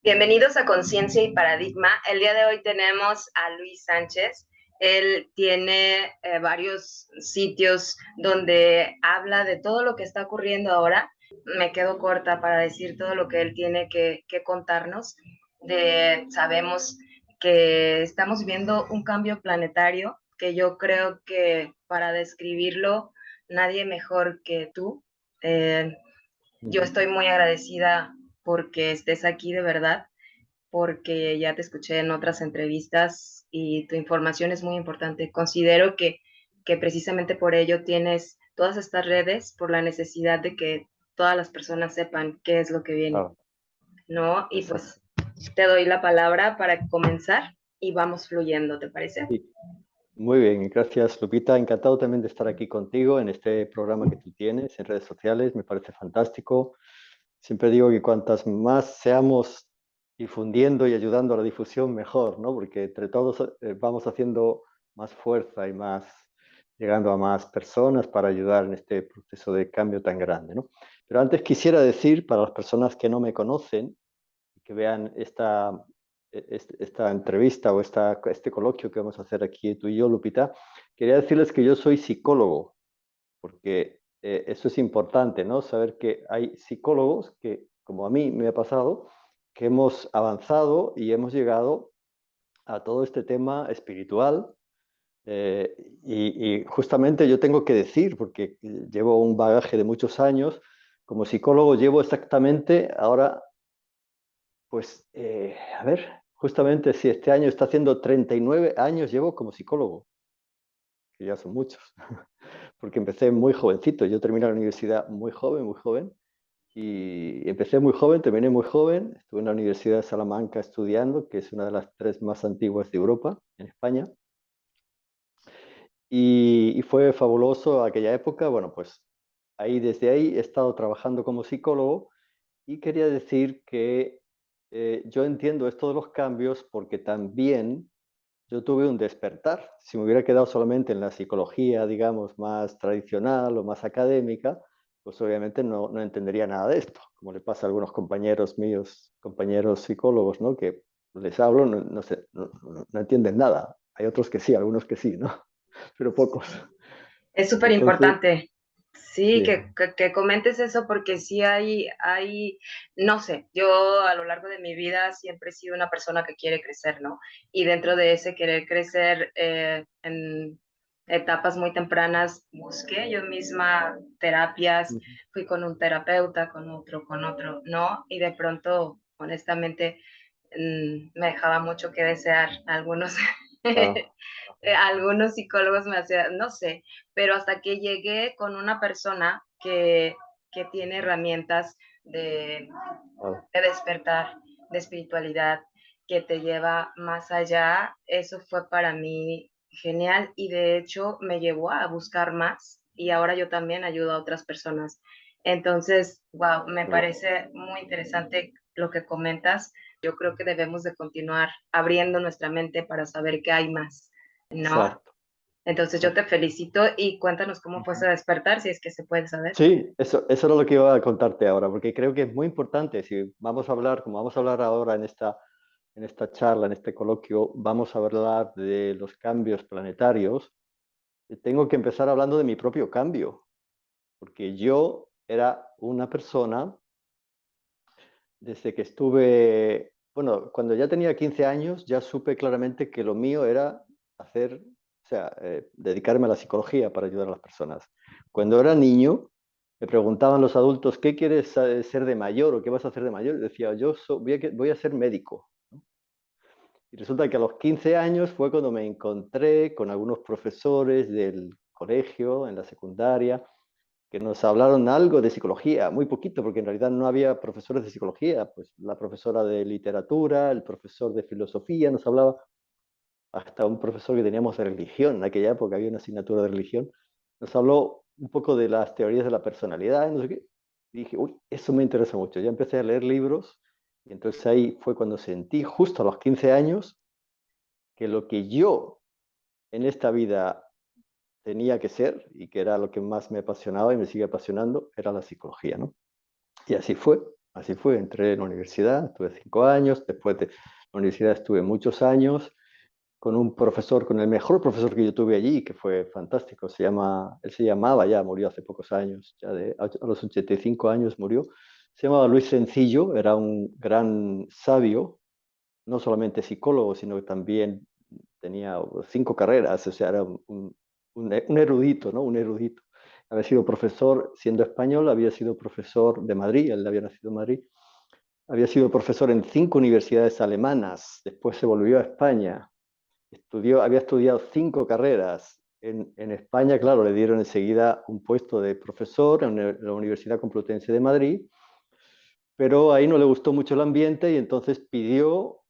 Bienvenidos a Conciencia y Paradigma. El día de hoy tenemos a Luis Sánchez. Él tiene varios sitios donde habla de todo lo que está ocurriendo ahora. Me quedo corta para decir todo lo que él tiene que contarnos. Sabemos que estamos viviendo un cambio planetario que yo creo que para describirlo nadie mejor que tú. Yo estoy muy agradecida porque estés aquí de verdad, porque ya te escuché en otras entrevistas y tu información es muy importante. Considero que precisamente por ello tienes todas estas redes, por la necesidad de que todas las personas sepan qué es lo que viene, Claro, ¿no? Y exacto. pues te doy la palabra para comenzar y vamos fluyendo, ¿te parece? Sí, muy bien, gracias Lupita. Encantado también de estar aquí contigo en este programa que tú tienes en redes sociales. Me parece fantástico. Siempre digo que cuantas más seamos difundiendo y ayudando a la difusión, mejor, ¿no? Porque entre todos vamos haciendo más fuerza y más, llegando a más personas para ayudar en este proceso de cambio tan grande, ¿no? Pero antes quisiera decir, para las personas que no me conocen, que vean esta entrevista o este coloquio que vamos a hacer aquí tú y yo, Lupita, quería decirles que yo soy psicólogo, porque eso es importante, ¿no? Saber que hay psicólogos que, como a mí me ha pasado, que hemos avanzado y hemos llegado a todo este tema espiritual. Y justamente yo tengo que decir, porque llevo un bagaje de muchos años, como psicólogo llevo exactamente ahora pues, a ver, justamente si este año está haciendo 39 años llevo como psicólogo, que ya son muchos, porque empecé muy jovencito. Yo terminé la universidad muy joven, y empecé muy joven, terminé muy joven. Estuve en la Universidad de Salamanca estudiando, que es una de las tres más antiguas de Europa, en España, y fue fabuloso aquella época. Bueno, pues desde ahí he estado trabajando como psicólogo. Y quería decir que yo entiendo esto de los cambios porque también yo tuve un despertar. Si me hubiera quedado solamente en la psicología, digamos, más tradicional o más académica, pues obviamente no entendería nada de esto, como le pasa a algunos compañeros míos, compañeros psicólogos, ¿no? Que les hablo, no sé, no entienden nada. Hay otros que sí, algunos que sí, ¿no? Pero pocos. Es súper Entonces, importante. Sí, sí. que comentes eso porque sí no sé, yo a lo largo de mi vida siempre he sido una persona que quiere crecer, ¿no? Y dentro de ese querer crecer en etapas muy tempranas, busqué yo misma terapias, fui con un terapeuta, con otro, ¿no? Y de pronto, honestamente, me dejaba mucho que desear algunos. Ah, Algunos psicólogos me hacían, no sé, pero hasta que llegué con una persona que tiene herramientas de, ah, de despertar, de espiritualidad, que te lleva más allá, eso fue para mí genial y de hecho me llevó a buscar más y ahora yo también ayudo a otras personas. Entonces, wow, me qué bueno. parece muy interesante lo que comentas. Yo creo que debemos de continuar abriendo nuestra mente para saber que hay más, ¿no? Exacto, Entonces yo te exacto. felicito y cuéntanos cómo fue ese despertar, si es que se puede saber. Sí, eso era lo que iba a contarte ahora, porque creo que es muy importante. Si vamos a hablar, como vamos a hablar ahora en esta charla, en este coloquio, vamos a hablar de los cambios planetarios. Tengo que empezar hablando de mi propio cambio, porque yo era una persona desde que estuve, bueno, cuando ya tenía 15 años, ya supe claramente que lo mío era hacer, o sea, dedicarme a la psicología para ayudar a las personas. Cuando era niño, me preguntaban los adultos, ¿qué quieres ser de mayor o qué vas a hacer de mayor? Y decía, voy a ser médico. Y resulta que a los 15 años fue cuando me encontré con algunos profesores del colegio, en la secundaria, que nos hablaron algo de psicología, muy poquito, porque en realidad no había profesores de psicología, pues la profesora de literatura, el profesor de filosofía nos hablaba, hasta un profesor que teníamos de religión, en aquella época había una asignatura de religión, nos habló un poco de las teorías de la personalidad, y no sé qué. Y dije, uy, eso me interesa mucho. Ya empecé a leer libros, y entonces ahí fue cuando sentí, justo a los 15 años, que lo que yo en esta vida tenía que ser, y que era lo que más me apasionaba y me sigue apasionando, era la psicología, ¿no? Y así fue. Así fue, entré en la universidad, estuve 5 años, después de la universidad estuve muchos años con un profesor, con el mejor profesor que yo tuve allí, que fue fantástico, él se llamaba, ya murió hace pocos años, a los 85 años murió, se llamaba Luis Sencillo, era un gran sabio, no solamente psicólogo, sino que también tenía 5 carreras, o sea, era un erudito, ¿no? Un erudito. Había sido profesor, siendo español, había sido profesor de Madrid, él había nacido en Madrid, había sido profesor en 5 universidades alemanas, después se volvió a España, había estudiado 5 carreras. En España, claro, le dieron enseguida un puesto de profesor en la Universidad Complutense de Madrid, pero ahí no le gustó mucho el ambiente y entonces pidió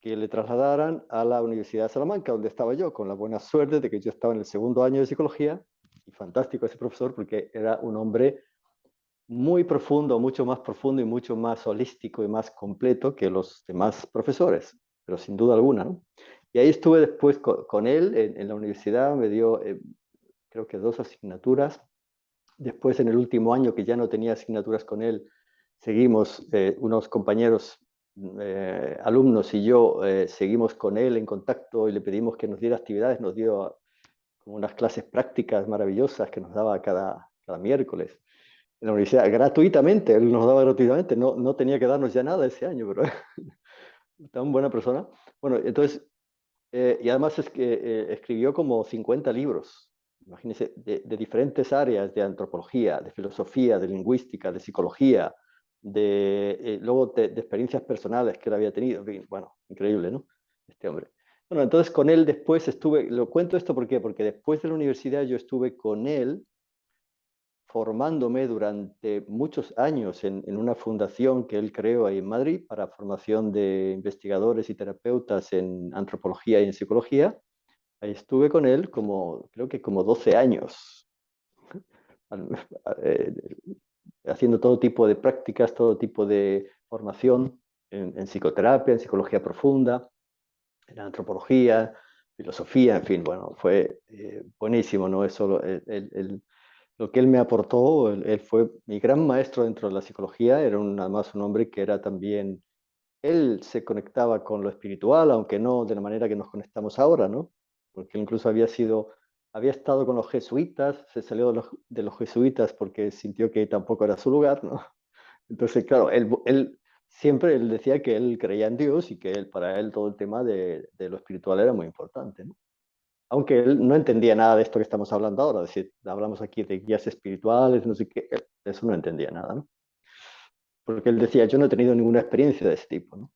que le trasladaran a la Universidad de Salamanca, donde estaba yo, con la buena suerte de que yo estaba en el segundo año de psicología, y fantástico ese profesor porque era un hombre muy profundo, mucho más profundo y mucho más holístico y más completo que los demás profesores, pero sin duda alguna, ¿no? Y ahí estuve después con él en la universidad, me dio creo que 2 asignaturas. Después, en el último año, que ya no tenía asignaturas con él, seguimos, unos compañeros, alumnos y yo, seguimos con él en contacto y le pedimos que nos diera actividades. Nos dio como unas clases prácticas maravillosas que nos daba cada miércoles en la universidad, gratuitamente. Él nos daba gratuitamente, no tenía que darnos ya nada ese año, pero tan buena persona. Bueno, entonces, y además es que escribió como 50 libros, imagínense, de diferentes áreas, de antropología, de filosofía, de lingüística, de psicología, luego de experiencias personales que él había tenido. Bueno, increíble, ¿no? Este hombre. Bueno, entonces con él después estuve, lo cuento esto ¿por qué? Porque después de la universidad yo estuve con él formándome durante muchos años en una fundación que él creó ahí en Madrid para formación de investigadores y terapeutas en antropología y en psicología. Ahí estuve con él creo que como 12 años, eh, haciendo todo tipo de prácticas, todo tipo de formación en psicoterapia, en psicología profunda, en antropología, filosofía, en fin, bueno, fue buenísimo, ¿no? Eso, lo que él me aportó, él fue mi gran maestro dentro de la psicología, era además un hombre que era también, él se conectaba con lo espiritual, aunque no de la manera que nos conectamos ahora, ¿no? Porque incluso había estado con los jesuitas, se salió de los jesuitas porque sintió que tampoco era su lugar, ¿no? Entonces, claro, él siempre él decía que él creía en Dios y que para él todo el tema de lo espiritual era muy importante, ¿no? Aunque él no entendía nada de esto que estamos hablando ahora, es decir, hablamos aquí de guías espirituales, no sé qué, él de eso no entendía nada, ¿no? Porque él decía, yo no he tenido ninguna experiencia de ese tipo, ¿no?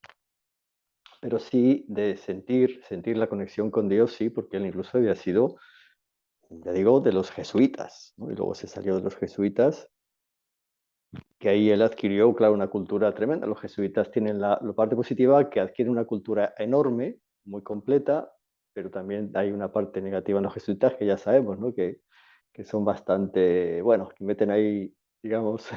Pero sí de sentir la conexión con Dios, sí, porque él incluso había sido, ya digo, de los jesuitas, ¿no? Y luego se salió de los jesuitas, que ahí él adquirió, claro, una cultura tremenda. Los jesuitas tienen la parte positiva, que adquieren una cultura enorme, muy completa, pero también hay una parte negativa en los jesuitas que ya sabemos, ¿no? Que son bastante, bueno, que meten ahí, digamos,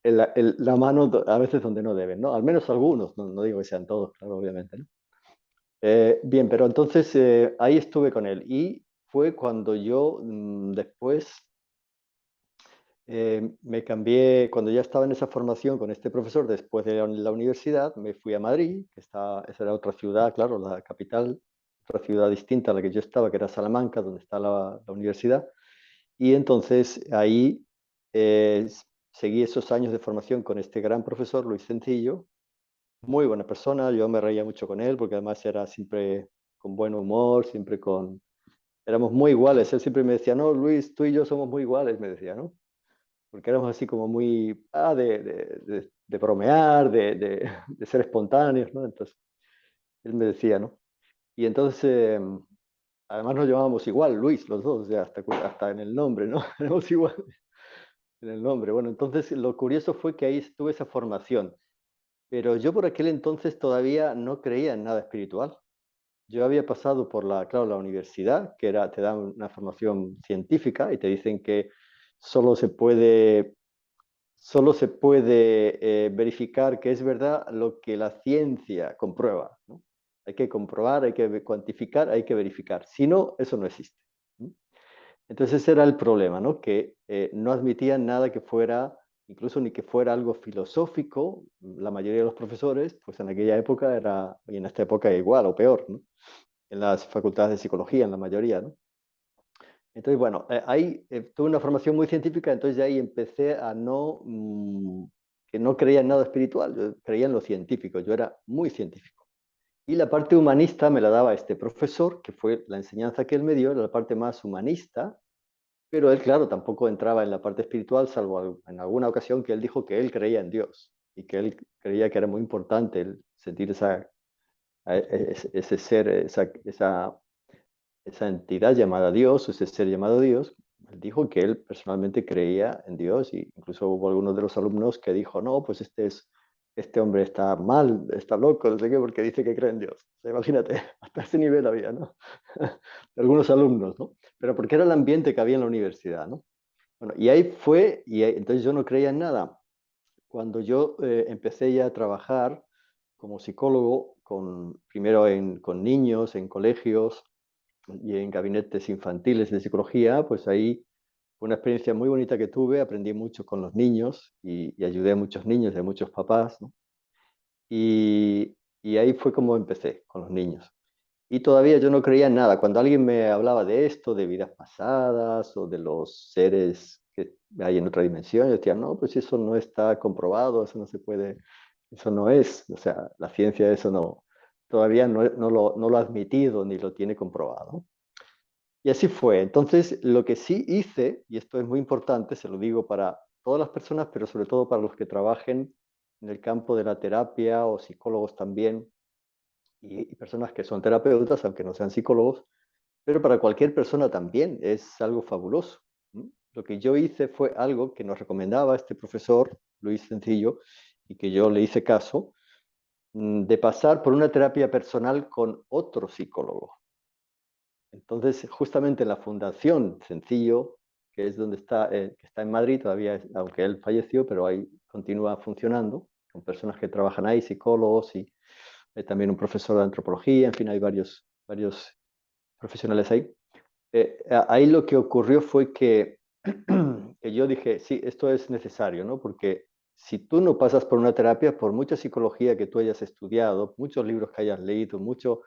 la mano a veces donde no deben, ¿no? Al menos algunos, no digo que sean todos, claro, obviamente, ¿no? Bien, pero entonces ahí estuve con él y fue cuando yo después me cambié, cuando ya estaba en esa formación con este profesor, después de la universidad, me fui a Madrid, esa era otra ciudad, claro, la capital, otra ciudad distinta a la que yo estaba, que era Salamanca, donde está la universidad. Y entonces ahí eh, seguí esos años de formación con este gran profesor, Luis Sencillo, muy buena persona, yo me reía mucho con él porque además era siempre con buen humor, éramos muy iguales, él siempre me decía, no, Luis, tú y yo somos muy iguales, me decía, ¿no? Porque éramos así como muy, de bromear, de ser espontáneos, ¿no? Entonces, él me decía, ¿no? Y entonces, además nos llamábamos igual, Luis, los dos, o sea, hasta en el nombre, ¿no? Éramos igual en el nombre. Bueno, entonces lo curioso fue que ahí tuve esa formación, pero yo por aquel entonces todavía no creía en nada espiritual. Yo había pasado por claro, la universidad, te dan una formación científica y te dicen que solo se puede solo se puede verificar que es verdad lo que la ciencia comprueba, ¿no? Hay que comprobar, hay que cuantificar, hay que verificar. Si no, eso no existe, ¿no? Entonces ese era el problema, ¿no? Que no admitían nada que fuera incluso ni que fuera algo filosófico. La mayoría de los profesores, pues en aquella época era, y en esta época igual o peor, ¿no? En las facultades de psicología, en la mayoría, ¿no? Entonces, bueno, ahí tuve una formación muy científica, entonces ya ahí empecé a no, que no creía en nada espiritual, yo creía en lo científico, yo era muy científico. Y la parte humanista me la daba este profesor, que fue la enseñanza que él me dio, era la parte más humanista, pero él, claro, tampoco entraba en la parte espiritual, salvo en alguna ocasión que él dijo que él creía en Dios y que él creía que era muy importante el sentir ese ser, esa entidad llamada Dios, ese ser llamado Dios. Él dijo que él personalmente creía en Dios, y incluso hubo algunos de los alumnos que dijo, no, pues este hombre está mal, está loco, no sé qué, porque dice que cree en Dios. O sea, imagínate, hasta ese nivel había, ¿no? De algunos alumnos, ¿no? Pero porque era el ambiente que había en la universidad, ¿no? Bueno, y ahí fue, entonces yo no creía en nada. Cuando yo empecé ya a trabajar como psicólogo, primero con niños, en colegios y en gabinetes infantiles de psicología, pues ahí fue una experiencia muy bonita que tuve, aprendí mucho con los niños y ayudé a muchos niños y a muchos papás, ¿no? Y ahí fue como empecé con los niños. Y todavía yo no creía en nada. Cuando alguien me hablaba de esto, de vidas pasadas o de los seres que hay en otra dimensión, yo decía, no, pues eso no está comprobado, eso no se puede, eso no es. O sea, la ciencia eso no, todavía no lo ha admitido ni lo tiene comprobado. Y así fue. Entonces, lo que sí hice, y esto es muy importante, se lo digo para todas las personas, pero sobre todo para los que trabajen en el campo de la terapia o psicólogos también, y personas que son terapeutas, aunque no sean psicólogos, pero para cualquier persona también es algo fabuloso. Lo que yo hice fue algo que nos recomendaba este profesor, Luis Sencillo, y que yo le hice caso, de pasar por una terapia personal con otro psicólogo. Entonces, justamente en la Fundación Sencillo, que es donde está, que está en Madrid todavía, aunque él falleció, pero ahí continúa funcionando, con personas que trabajan ahí, psicólogos y también un profesor de antropología, en fin, hay varios profesionales ahí. Ahí lo que ocurrió fue que, que yo dije, sí, esto es necesario, ¿no? Porque si tú no pasas por una terapia, por mucha psicología que tú hayas estudiado, muchos libros que hayas leído, mucho,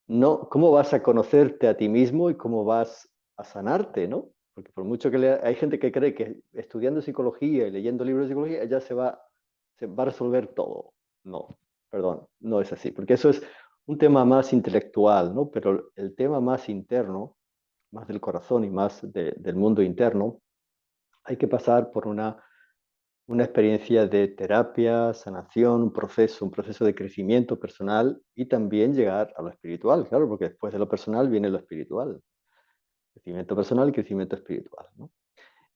no, ¿cómo vas a conocerte a ti mismo y cómo vas a sanarte, ¿no? Porque por mucho que hay gente que cree que estudiando psicología y leyendo libros de psicología ya se va a resolver todo. No, perdón, no es así, porque eso es un tema más intelectual, ¿no? Pero el tema más interno, más del corazón y más del mundo interno, hay que pasar por una experiencia de terapia, sanación, un proceso de crecimiento personal y también llegar a lo espiritual, claro, porque después de lo personal viene lo espiritual. Crecimiento personal y crecimiento espiritual, ¿no?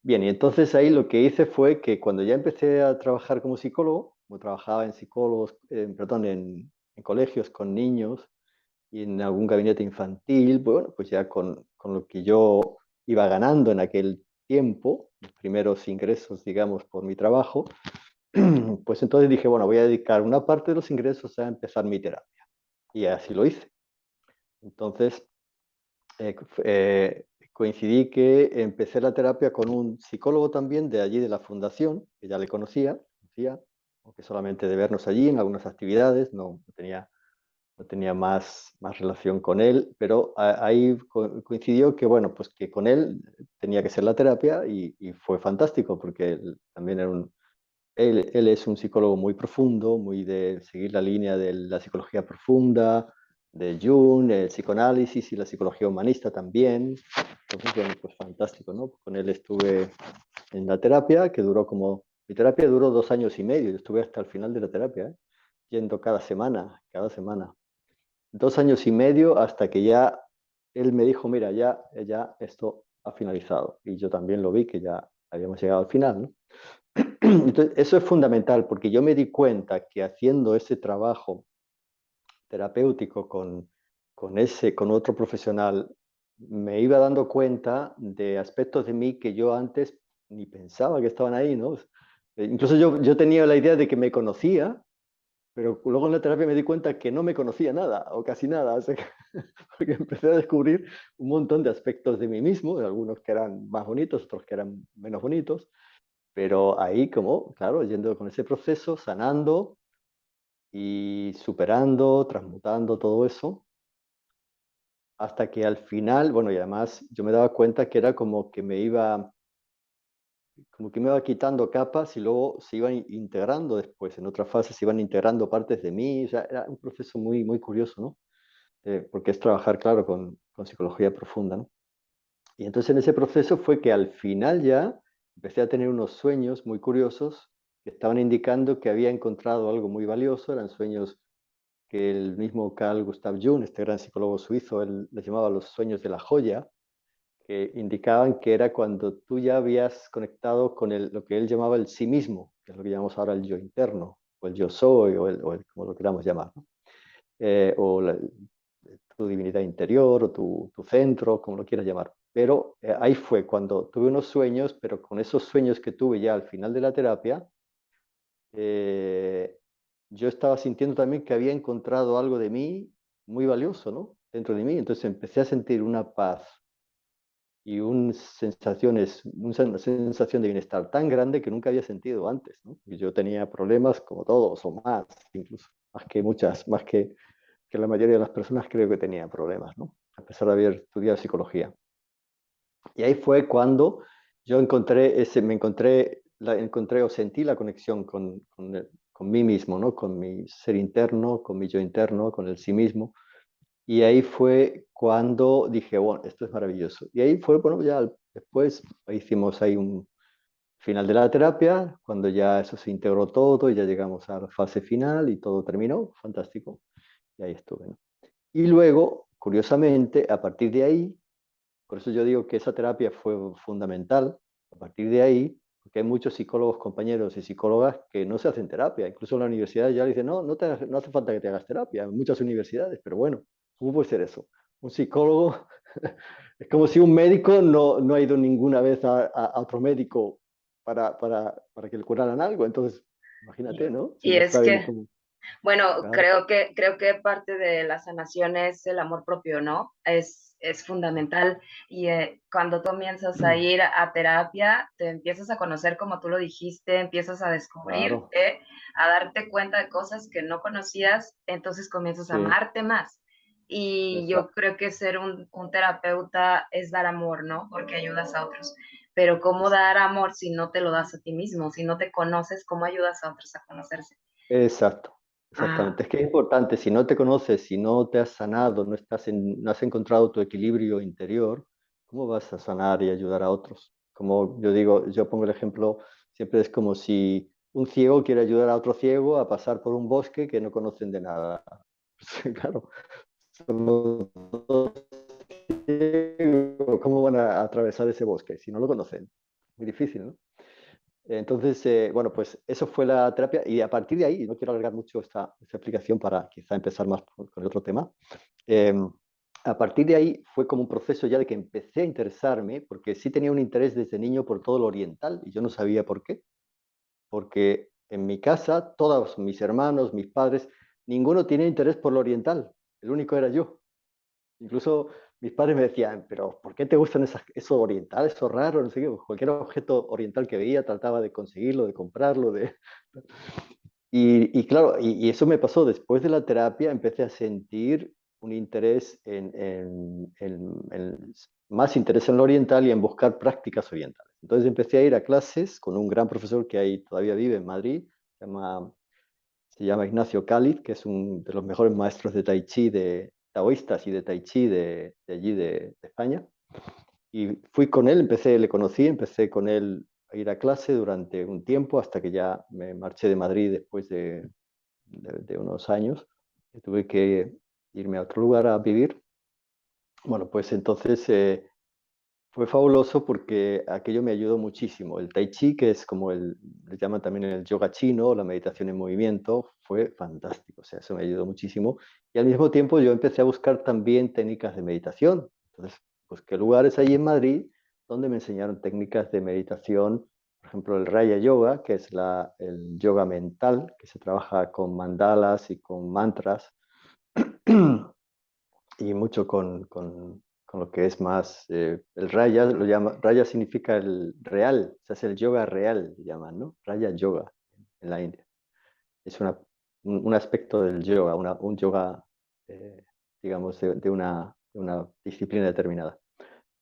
Bien, y entonces ahí lo que hice fue que cuando ya empecé a trabajar como psicólogo, como trabajaba en psicólogos, perdón, en colegios con niños y en algún gabinete infantil, bueno, pues ya con lo que yo iba ganando en aquel tiempo, los primeros ingresos, digamos, por mi trabajo, pues entonces dije, bueno, voy a dedicar una parte de los ingresos a empezar mi terapia. Y así lo hice. Entonces, coincidí que empecé la terapia con un psicólogo también de allí de la fundación, que ya le conocía, aunque solamente de vernos allí en algunas actividades, no tenía más relación con él, pero ahí coincidió que, bueno, pues que con él tenía que ser la terapia y fue fantástico porque él también él es un psicólogo muy profundo, muy de seguir la línea de la psicología profunda, de Jung, el psicoanálisis y la psicología humanista también. Entonces, bueno, pues fantástico, ¿no? Con él estuve en la terapia, que duró mi terapia duró 2 años y medio, yo estuve hasta el final de la terapia, ¿eh? Yendo cada semana. 2 años y medio hasta que ya él me dijo, mira, ya esto ha finalizado. Y yo también lo vi, que ya habíamos llegado al final, ¿no? Entonces, eso es fundamental porque yo me di cuenta que haciendo ese trabajo terapéutico con otro profesional, me iba dando cuenta de aspectos de mí que yo antes ni pensaba que estaban ahí, ¿no? Incluso yo tenía la idea de que me conocía, pero luego en la terapia me di cuenta que no me conocía nada o casi nada, o sea porque empecé a descubrir un montón de aspectos de mí mismo, algunos que eran más bonitos, otros que eran menos bonitos, Pero ahí como, claro, yendo con ese proceso, sanando y superando, transmutando todo eso, hasta que al final, bueno, y además yo me daba cuenta que era como que me iba quitando capas y luego se iban integrando después, en otra fase se iban integrando partes de mí, o sea, era un proceso muy, muy curioso, ¿no? Porque es trabajar, claro, con psicología profunda, ¿no? Y entonces en ese proceso fue que al final ya empecé a tener unos sueños muy curiosos que estaban indicando que había encontrado algo muy valioso, eran sueños que el mismo Carl Gustav Jung, este gran psicólogo suizo, él les llamaba los sueños de la joya, que indicaban que era cuando tú ya habías conectado con lo que él llamaba el sí mismo, que es lo que llamamos ahora el yo interno, o el yo soy, como lo queramos llamar, ¿no? O tu divinidad interior, o tu centro, como lo quieras llamar. Pero ahí fue cuando tuve unos sueños, pero con esos sueños que tuve ya al final de la terapia, eh, yo estaba sintiendo también que había encontrado algo de mí muy valioso, ¿no? Dentro de mí. Entonces empecé a sentir una paz y una sensación de bienestar tan grande que nunca había sentido antes, ¿no? Y yo tenía problemas como todos, o más, incluso, más que la mayoría de las personas creo que tenía problemas, ¿no? A pesar de haber estudiado psicología. Y ahí fue cuando yo encontré o sentí la conexión con mí mismo, ¿no? Con mi ser interno, con mi yo interno, con el sí mismo. Y ahí fue cuando dije, bueno, esto es maravilloso. Y ahí fue, bueno, ya después hicimos ahí un final de la terapia, cuando ya eso se integró todo y ya llegamos a la fase final y todo terminó, fantástico. Y ahí estuve, ¿no? Y luego, curiosamente, a partir de ahí, por eso yo digo que esa terapia fue fundamental, a partir de ahí, porque hay muchos psicólogos, compañeros y psicólogas que no se hacen terapia. Incluso en la universidad ya le dicen, no, no hace falta que te hagas terapia, en muchas universidades, pero bueno, ¿cómo puede ser eso? Un psicólogo, es como si un médico no ha ido ninguna vez a otro médico para que le curaran algo. Entonces, imagínate, ¿no? Si Y no es saben que, cómo. bueno, Claro, creo que parte de la sanación es el amor propio, ¿no? Es fundamental. Y cuando tú comienzas a ir a terapia, te empiezas a conocer como tú lo dijiste, empiezas a claro, descubrirte, a darte cuenta de cosas que no conocías, entonces comienzas a sí, amarte más. Y yo exacto. creo que ser un terapeuta es dar amor, ¿no? Porque ayudas a otros. Pero ¿cómo dar amor si no te lo das a ti mismo? Si no te conoces, ¿cómo ayudas a otros a conocerse? Exacto, Ah, exactamente. Es que es importante, si no te conoces, si no te has sanado, no has encontrado tu equilibrio interior, ¿cómo vas a sanar y ayudar a otros? Como yo digo, yo pongo el ejemplo, siempre es como si un ciego quiere ayudar a otro ciego a pasar por un bosque que no conocen de nada. Claro, son los dos ciegos, ¿cómo van a atravesar ese bosque si no lo conocen? Muy difícil, ¿no? Entonces, bueno, pues eso fue la terapia y a partir de ahí, no quiero alargar mucho esta explicación para quizá empezar más con el otro tema, eh, a partir de ahí fue como un proceso ya de que empecé a interesarme, porque sí tenía un interés desde niño por todo lo oriental y yo no sabía por qué, porque en mi casa todos mis hermanos, mis padres, ninguno tenía interés por lo oriental, el único era yo. Incluso mis padres me decían, pero ¿por qué te gustan eso oriental, eso raro? No sé qué, cualquier objeto oriental que veía trataba de conseguirlo, de comprarlo. Y claro, y eso me pasó después de la terapia, empecé a sentir un interés más interés en lo oriental y en buscar prácticas orientales. Entonces empecé a ir a clases con un gran profesor que ahí todavía vive en Madrid, se llama Ignacio Cáliz, que es uno de los mejores maestros de Tai Chi, de taoístas y de Tai Chi de allí de España. Y fui con él, le conocí, empecé con él a ir a clase durante un tiempo hasta que ya me marché de Madrid después de unos años. Y tuve que irme a otro lugar a vivir. Bueno, pues entonces fue fabuloso porque aquello me ayudó muchísimo. El Tai Chi, que es como le llaman también el yoga chino, la meditación en movimiento, fue fantástico. O sea, eso me ayudó muchísimo. Y al mismo tiempo yo empecé a buscar también técnicas de meditación. Entonces, busqué lugares allí en Madrid donde me enseñaron técnicas de meditación, por ejemplo, el Raya Yoga, que es el yoga mental, que se trabaja con mandalas y con mantras y mucho con con lo que es más, el Raya, lo llama, Raya significa el real, o sea, es el yoga real, llaman, ¿no? Raya Yoga en la India. Es un aspecto del yoga, un yoga, eh, digamos, de una disciplina determinada.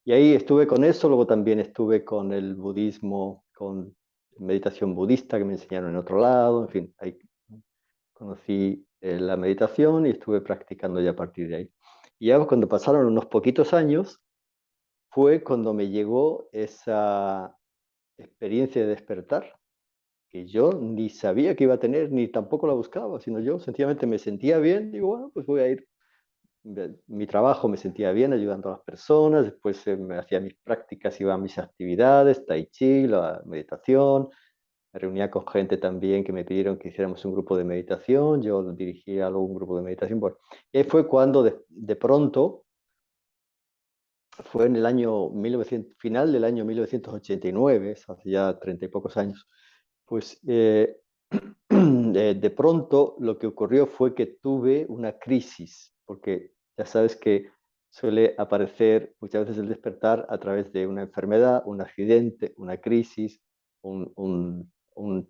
Y ahí estuve con eso, luego también estuve con el budismo, con meditación budista que me enseñaron en otro lado, en fin, ahí conocí la meditación y estuve practicando ya a partir de ahí. Y ya cuando pasaron unos poquitos años, fue cuando me llegó esa experiencia de despertar, que yo ni sabía que iba a tener, ni tampoco la buscaba, sino yo sencillamente me sentía bien, digo, bueno, pues voy a ir. Mi trabajo me sentía bien ayudando a las personas, después me hacía mis prácticas, iba a mis actividades, tai chi, la meditación, me reunía con gente también que me pidieron que hiciéramos un grupo de meditación, yo dirigía luego un grupo de meditación. Bueno, y ahí fue cuando de pronto, fue en el año 1900, final del año 1989, hace ya 30 y pocos años, pues de pronto lo que ocurrió fue que tuve una crisis, porque ya sabes que suele aparecer muchas veces el despertar a través de una enfermedad, un accidente, una crisis, un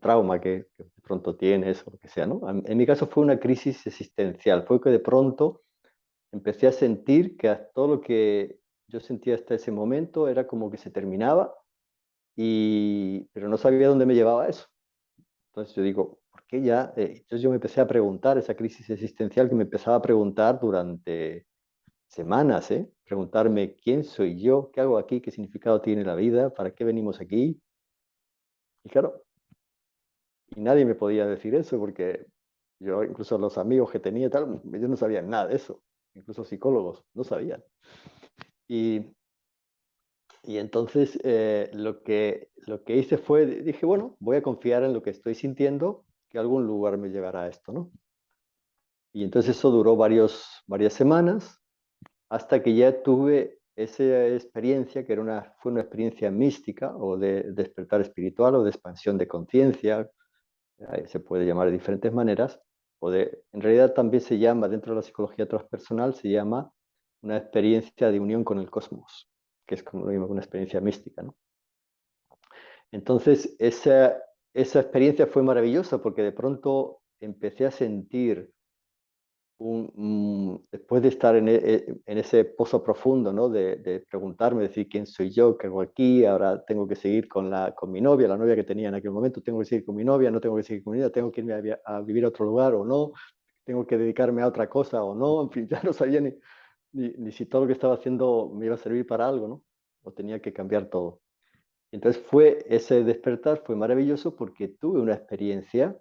trauma que de pronto tienes o lo que sea, ¿no? En mi caso fue una crisis existencial, fue que de pronto empecé a sentir que todo lo que yo sentía hasta ese momento era como que se terminaba, pero no sabía dónde me llevaba eso. Entonces yo digo, ¿por qué ya? Entonces yo me empecé a preguntar, esa crisis existencial que me empezaba a preguntar durante semanas, ¿eh? Preguntarme quién soy yo, qué hago aquí, qué significado tiene la vida, para qué venimos aquí. Y claro, y nadie me podía decir eso porque yo, incluso los amigos que tenía y tal, ellos no sabían nada de eso. Incluso psicólogos no sabían. Y, y entonces lo que hice fue, dije, bueno, voy a confiar en lo que estoy sintiendo, que algún lugar me llevará a esto, ¿no? Y entonces eso duró varias semanas hasta que ya tuve esa experiencia, que fue una experiencia mística o de despertar espiritual o de expansión de conciencia, se puede llamar de diferentes maneras, en realidad también se llama, dentro de la psicología transpersonal, se llama una experiencia de unión con el cosmos, que es como lo mismo que una experiencia mística, ¿no? Entonces, esa experiencia fue maravillosa porque de pronto empecé a sentir después de estar en ese pozo profundo, ¿no? De preguntarme, decir quién soy yo, qué hago aquí, ahora tengo que seguir con mi novia, la novia que tenía en aquel momento, tengo que seguir con mi novia, no tengo que seguir con mi novia, tengo que irme a vivir a otro lugar o no, tengo que dedicarme a otra cosa o no, en fin, ya no sabía ni si todo lo que estaba haciendo me iba a servir para algo, ¿no? O tenía que cambiar todo. Entonces ese despertar fue maravilloso porque tuve una experiencia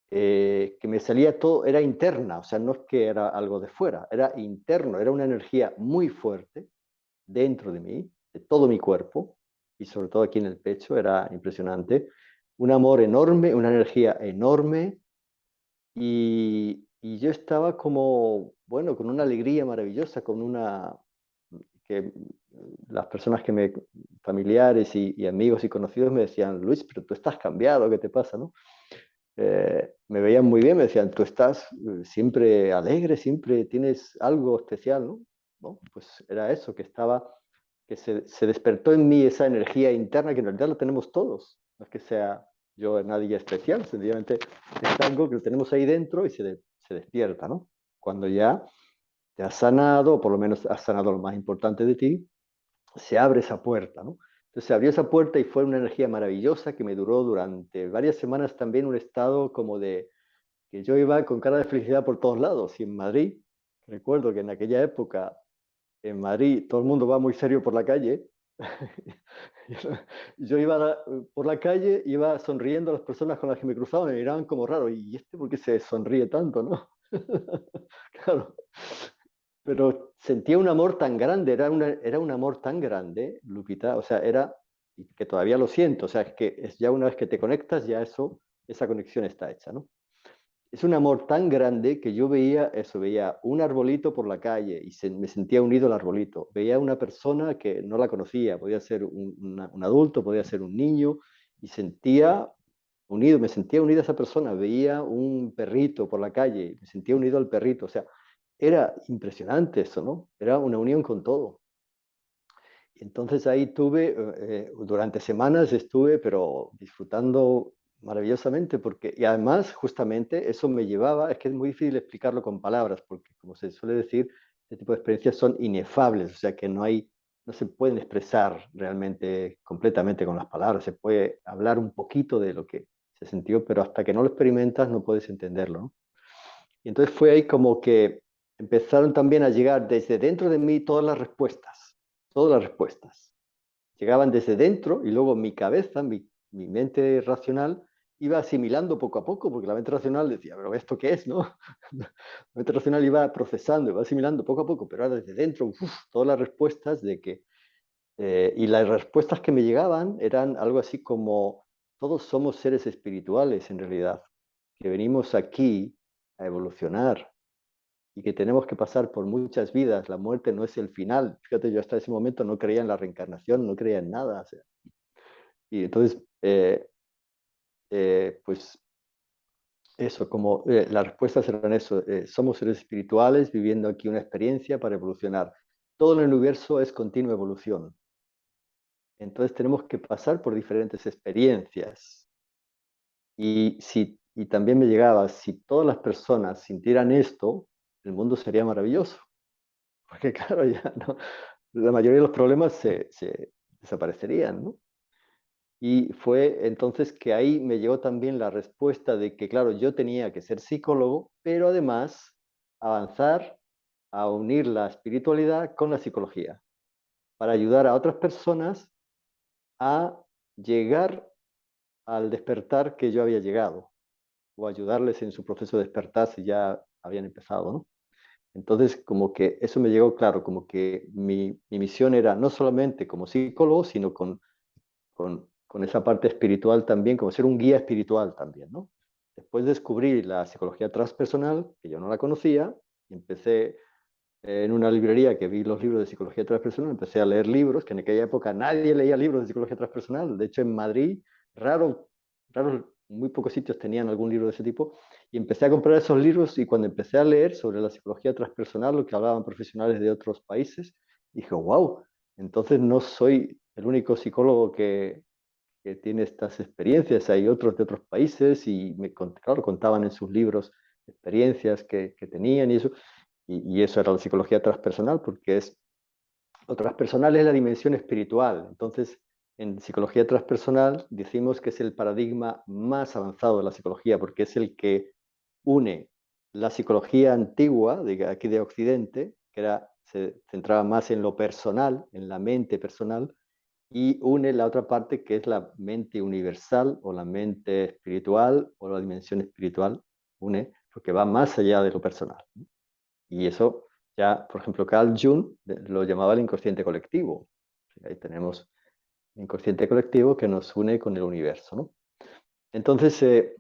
que me salía todo, era interna, o sea, no es que era algo de fuera, era interno, era una energía muy fuerte dentro de mí, de todo mi cuerpo, y sobre todo aquí en el pecho, era impresionante. Un amor enorme, una energía enorme, y yo estaba como, bueno, con una alegría maravillosa, que las personas familiares y amigos y conocidos me decían, Luis, pero tú estás cambiado, ¿qué te pasa, no? Me veían muy bien, me decían, tú estás siempre alegre, siempre tienes algo especial, ¿no? ¿No? Pues era eso, que se despertó en mí esa energía interna que en realidad lo tenemos todos. No es que sea yo nadie especial, sencillamente es algo que lo tenemos ahí dentro y se despierta, ¿no? Cuando ya te has sanado, o por lo menos has sanado lo más importante de ti, se abre esa puerta, ¿no? Entonces se abrió esa puerta y fue una energía maravillosa que me duró durante varias semanas también un estado como de que yo iba con cara de felicidad por todos lados. Y en Madrid, recuerdo que en aquella época, en Madrid, todo el mundo va muy serio por la calle. Yo iba por la calle, iba sonriendo a las personas con las que me cruzaba, me miraban como raro. ¿Y este por qué se sonríe tanto, no? Claro. Pero sentía un amor tan grande, era un amor tan grande, Lupita, o sea, y que todavía lo siento, o sea, es que ya una vez que te conectas, ya esa conexión está hecha, ¿no? Es un amor tan grande que yo veía un arbolito por la calle y me sentía unido al arbolito, veía una persona que no la conocía, podía ser un adulto, podía ser un niño, y me sentía unido a esa persona, veía un perrito por la calle, me sentía unido al perrito, o sea, era impresionante eso, ¿no? Era una unión con todo. Y entonces ahí tuve, durante semanas estuve, pero disfrutando maravillosamente, porque, y además justamente eso me llevaba, es que es muy difícil explicarlo con palabras, porque como se suele decir, este tipo de experiencias son inefables, o sea que no hay, no se pueden expresar realmente completamente con las palabras, se puede hablar un poquito de lo que se sintió, pero hasta que no lo experimentas no puedes entenderlo, ¿no? Y entonces fue ahí como que empezaron también a llegar desde dentro de mí todas las respuestas. Llegaban desde dentro y luego mi cabeza, mi mente racional, iba asimilando poco a poco, porque la mente racional decía, pero ¿esto qué es, no? La mente racional iba procesando, iba asimilando poco a poco, pero ahora desde dentro, todas las respuestas de que, y las respuestas que me llegaban eran algo así como, todos somos seres espirituales en realidad, que venimos aquí a evolucionar y que tenemos que pasar por muchas vidas. La muerte no es el final. Fíjate, yo hasta ese momento no creía en la reencarnación, no creía en nada. O sea, y entonces, pues eso, como las respuestas eran eso, somos seres espirituales viviendo aquí una experiencia para evolucionar. Todo en el universo es continua evolución. Entonces tenemos que pasar por diferentes experiencias. Y también me llegaba, si todas las personas sintieran esto, el mundo sería maravilloso. Porque claro, ya no, la mayoría de los problemas se desaparecerían, ¿no? Y fue entonces que ahí me llegó también la respuesta de que, claro, yo tenía que ser psicólogo, pero además avanzar a unir la espiritualidad con la psicología, para ayudar a otras personas a llegar al despertar que yo había llegado, o ayudarles en su proceso de despertar si ya habían empezado, ¿no? Entonces, como que eso me llegó claro, como que mi misión era no solamente como psicólogo, sino con esa parte espiritual también, como ser un guía espiritual también, ¿no? Después descubrí la psicología transpersonal, que yo no la conocía, y empecé en una librería que vi los libros de psicología transpersonal, empecé a leer libros, que en aquella época nadie leía libros de psicología transpersonal, de hecho en Madrid, raro, muy pocos sitios tenían algún libro de ese tipo, y empecé a comprar esos libros y cuando empecé a leer sobre la psicología transpersonal, lo que hablaban profesionales de otros países, dije, wow, entonces no soy el único psicólogo que tiene estas experiencias, hay otros de otros países y claro, contaban en sus libros experiencias que tenían y eso, y eso era la psicología transpersonal, porque lo transpersonal es la dimensión espiritual. Entonces, en psicología transpersonal decimos que es el paradigma más avanzado de la psicología, porque es el que une la psicología antigua, de aquí de Occidente, que se centraba más en lo personal, en la mente personal, y une la otra parte que es la mente universal o la mente espiritual o la dimensión espiritual, une, porque va más allá de lo personal. Y eso ya, por ejemplo, Carl Jung lo llamaba el inconsciente colectivo. Ahí tenemos el inconsciente colectivo que nos une con el universo, ¿no? Entonces,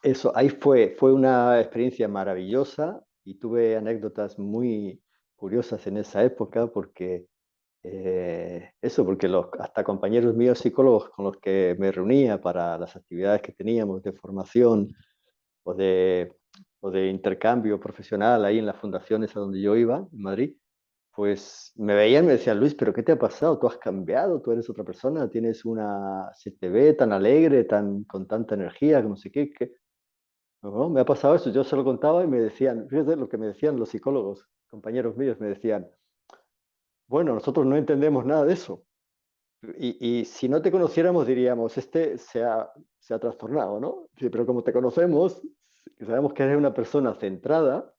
eso, ahí fue una experiencia maravillosa y tuve anécdotas muy curiosas en esa época porque eso, porque hasta compañeros míos psicólogos con los que me reunía para las actividades que teníamos de formación o de, o de intercambio profesional ahí en las fundaciones a donde yo iba, en Madrid, pues me veían y me decían, Luis, ¿pero qué te ha pasado? ¿Tú has cambiado? ¿Tú eres otra persona? Se te ve tan alegre, con tanta energía, que no sé qué, que no, me ha pasado eso. Yo se lo contaba y me decían, fíjate lo que me decían los psicólogos, compañeros míos, me decían, bueno, nosotros no entendemos nada de eso. Y si no te conociéramos, diríamos, se ha trastornado, ¿no? Sí, pero como te conocemos, sabemos que eres una persona centrada,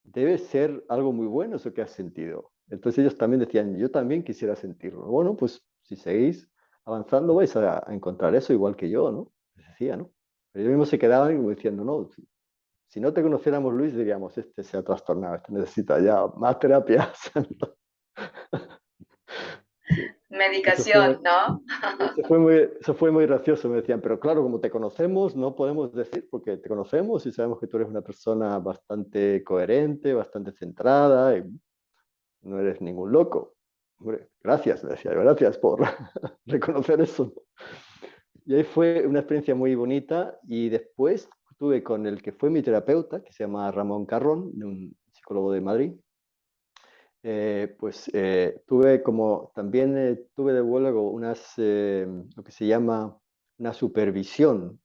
debe ser algo muy bueno eso que has sentido. Entonces ellos también decían, yo también quisiera sentirlo. Bueno, pues si seguís avanzando vais a encontrar eso igual que yo, ¿no? Les decía, ¿no? Pero ellos mismos se quedaban como diciendo, no, si no te conociéramos, Luis, diríamos, este se ha trastornado, este necesita ya más terapia. Sí. Eso Medicación, fue, ¿no? eso fue muy gracioso, me decían, pero claro, como te conocemos, no podemos decir, porque te conocemos y sabemos que tú eres una persona bastante coherente, bastante centrada, y no eres ningún loco. Hombre, gracias, le decía, gracias por reconocer eso. Y ahí fue una experiencia muy bonita y después tuve con el que fue mi terapeuta, que se llama Ramón Carrón, un psicólogo de Madrid, tuve como, también tuve de luego lo que se llama una supervisión.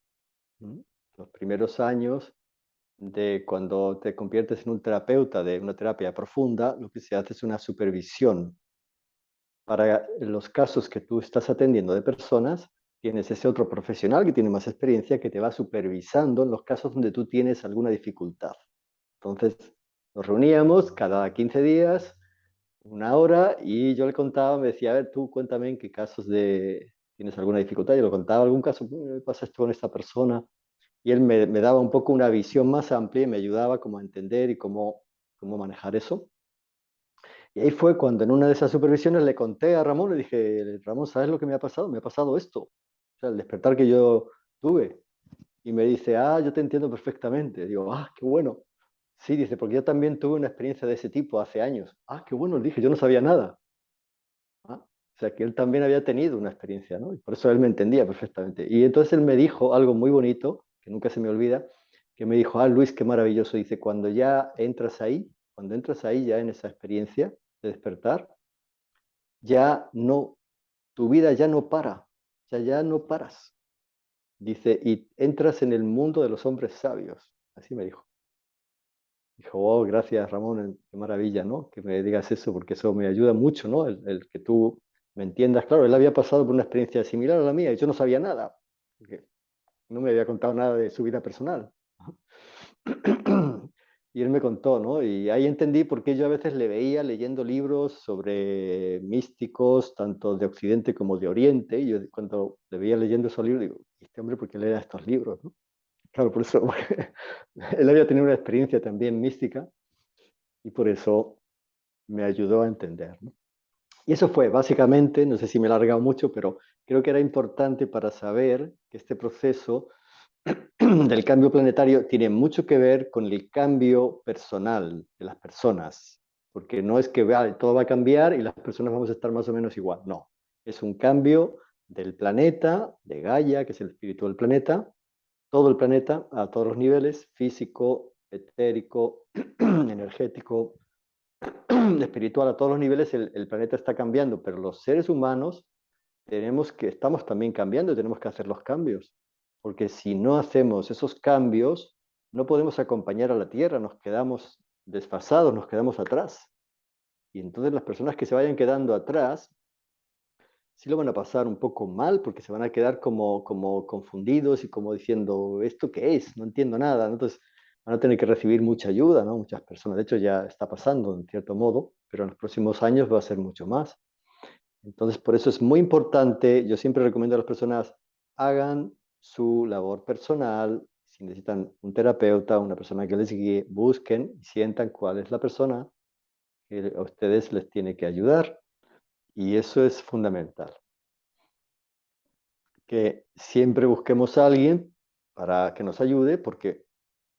¿Mm? Los primeros años de cuando te conviertes en un terapeuta de una terapia profunda, lo que se hace es una supervisión. Para los casos que tú estás atendiendo de personas, tienes ese otro profesional que tiene más experiencia que te va supervisando en los casos donde tú tienes alguna dificultad. Entonces, nos reuníamos cada 15 días, una hora, y yo le contaba, me decía, a ver, tú cuéntame en qué casos tienes alguna dificultad. Yo le contaba algún caso, me pasa esto con esta persona, y él me daba un poco una visión más amplia y me ayudaba como a entender y cómo manejar eso. Y ahí fue cuando en una de esas supervisiones le conté a Ramón, le dije, Ramón, ¿sabes lo que me ha pasado? Me ha pasado esto. O sea, el despertar que yo tuve. Y me dice, yo te entiendo perfectamente. Digo, qué bueno. Sí, dice, porque yo también tuve una experiencia de ese tipo hace años. Qué bueno, le dije, yo no sabía nada. O sea, que él también había tenido una experiencia, ¿no? Y por eso él me entendía perfectamente. Y entonces él me dijo algo muy bonito, que nunca se me olvida, que me dijo, Luis, qué maravilloso. Dice, cuando entras ahí ya en esa experiencia de despertar, ya no, tu vida ya no para, o sea, ya no paras. Dice, y entras en el mundo de los hombres sabios. Así me dijo. Dijo, oh, gracias Ramón, qué maravilla, ¿no? Que me digas eso, porque eso me ayuda mucho, ¿no? El que tú me entiendas. Claro, él había pasado por una experiencia similar a la mía y yo no sabía nada, porque no me había contado nada de su vida personal. Y él me contó, ¿no? Y ahí entendí por qué yo a veces le veía leyendo libros sobre místicos, tanto de Occidente como de Oriente. Y yo cuando le veía leyendo esos libros, digo, ¿y este hombre por qué lee estos libros, no? Claro, por eso, porque él había tenido una experiencia también mística y por eso me ayudó a entender, ¿no? Y eso fue básicamente, no sé si me he alargado mucho, pero creo que era importante para saber que este proceso del cambio planetario tiene mucho que ver con el cambio personal de las personas, porque no es que todo va a cambiar y las personas vamos a estar más o menos igual, no, es un cambio del planeta, de Gaia, que es el espíritu del planeta, todo el planeta a todos los niveles, físico, etérico, energético, espiritual, a todos los niveles el planeta está cambiando, pero los seres humanos estamos también cambiando y tenemos que hacer los cambios, porque si no hacemos esos cambios, no podemos acompañar a la Tierra, nos quedamos desfasados, nos quedamos atrás. Y entonces las personas que se vayan quedando atrás, sí lo van a pasar un poco mal, porque se van a quedar como confundidos y como diciendo, ¿esto qué es? No entiendo nada, ¿no? Entonces van a tener que recibir mucha ayuda, ¿no? Muchas personas, de hecho ya está pasando en cierto modo, pero en los próximos años va a ser mucho más. Entonces, por eso es muy importante, yo siempre recomiendo a las personas, hagan su labor personal, si necesitan un terapeuta, una persona que les guíe, busquen y sientan cuál es la persona que a ustedes les tiene que ayudar. Y eso es fundamental, que siempre busquemos a alguien para que nos ayude, porque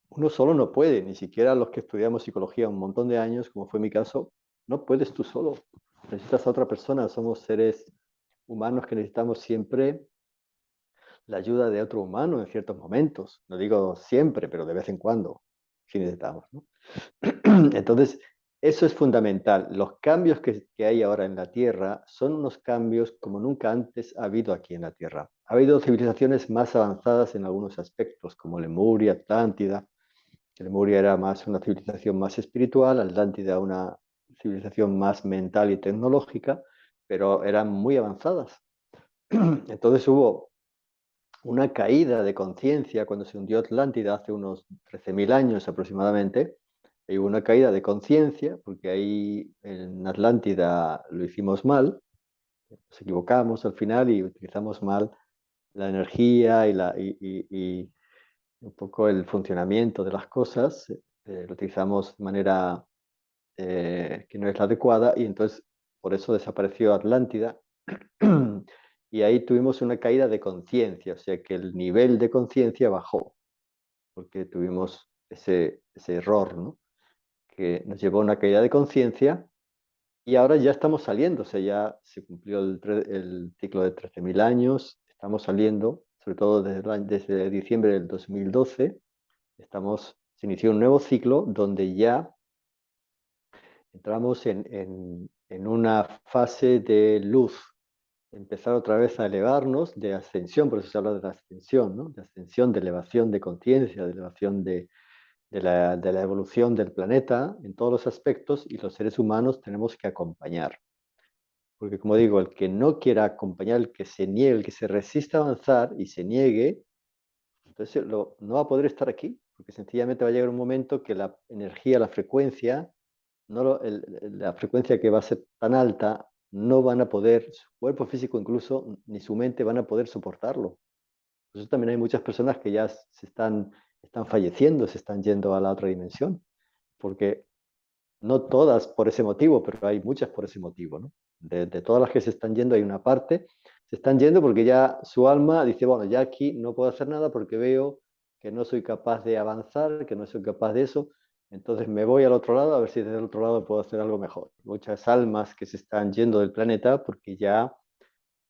uno solo no puede, ni siquiera los que estudiamos psicología un montón de años, como fue mi caso, no puedes tú solo, necesitas a otra persona, somos seres humanos que necesitamos siempre la ayuda de otro humano en ciertos momentos. No digo siempre, pero de vez en cuando, si necesitamos, ¿no? Entonces, eso es fundamental. Los cambios que hay ahora en la Tierra son unos cambios como nunca antes ha habido aquí en la Tierra. Ha habido civilizaciones más avanzadas en algunos aspectos, como Lemuria, Atlántida. Lemuria era más una civilización más espiritual, Atlántida una civilización más mental y tecnológica, pero eran muy avanzadas. Entonces hubo una caída de conciencia cuando se hundió Atlántida hace unos 13.000 años aproximadamente. Y hubo una caída de conciencia porque ahí en Atlántida lo hicimos mal, nos equivocamos al final y utilizamos mal la energía y un poco el funcionamiento de las cosas, lo utilizamos de manera que no es la adecuada y entonces por eso desapareció Atlántida. Y ahí tuvimos una caída de conciencia, o sea que el nivel de conciencia bajó, porque tuvimos ese error, ¿no? Que nos llevó a una caída de conciencia y ahora ya estamos saliendo, o sea, ya se cumplió el ciclo de 13.000 años, estamos saliendo, sobre todo desde diciembre del 2012, Se inició un nuevo ciclo donde ya entramos en una fase de luz, empezar otra vez a elevarnos, de ascensión, por eso se habla de la ascensión, ¿no? De ascensión, de elevación de conciencia, de elevación de la evolución del planeta en todos los aspectos, y los seres humanos tenemos que acompañar. Porque como digo, el que no quiera acompañar, el que se niegue, el que se resista a avanzar y se niegue, entonces no va a poder estar aquí, porque sencillamente va a llegar un momento que la energía, la frecuencia, la frecuencia que va a ser tan alta, no van a poder, su cuerpo físico incluso, ni su mente van a poder soportarlo. Por eso también hay muchas personas que ya están falleciendo, se están yendo a la otra dimensión, porque no todas por ese motivo, pero hay muchas por ese motivo, ¿no? De todas las que se están yendo, hay una parte, se están yendo porque ya su alma dice, bueno, ya aquí no puedo hacer nada porque veo que no soy capaz de avanzar, que no soy capaz de eso, entonces me voy al otro lado a ver si desde el otro lado puedo hacer algo mejor. Muchas almas que se están yendo del planeta porque ya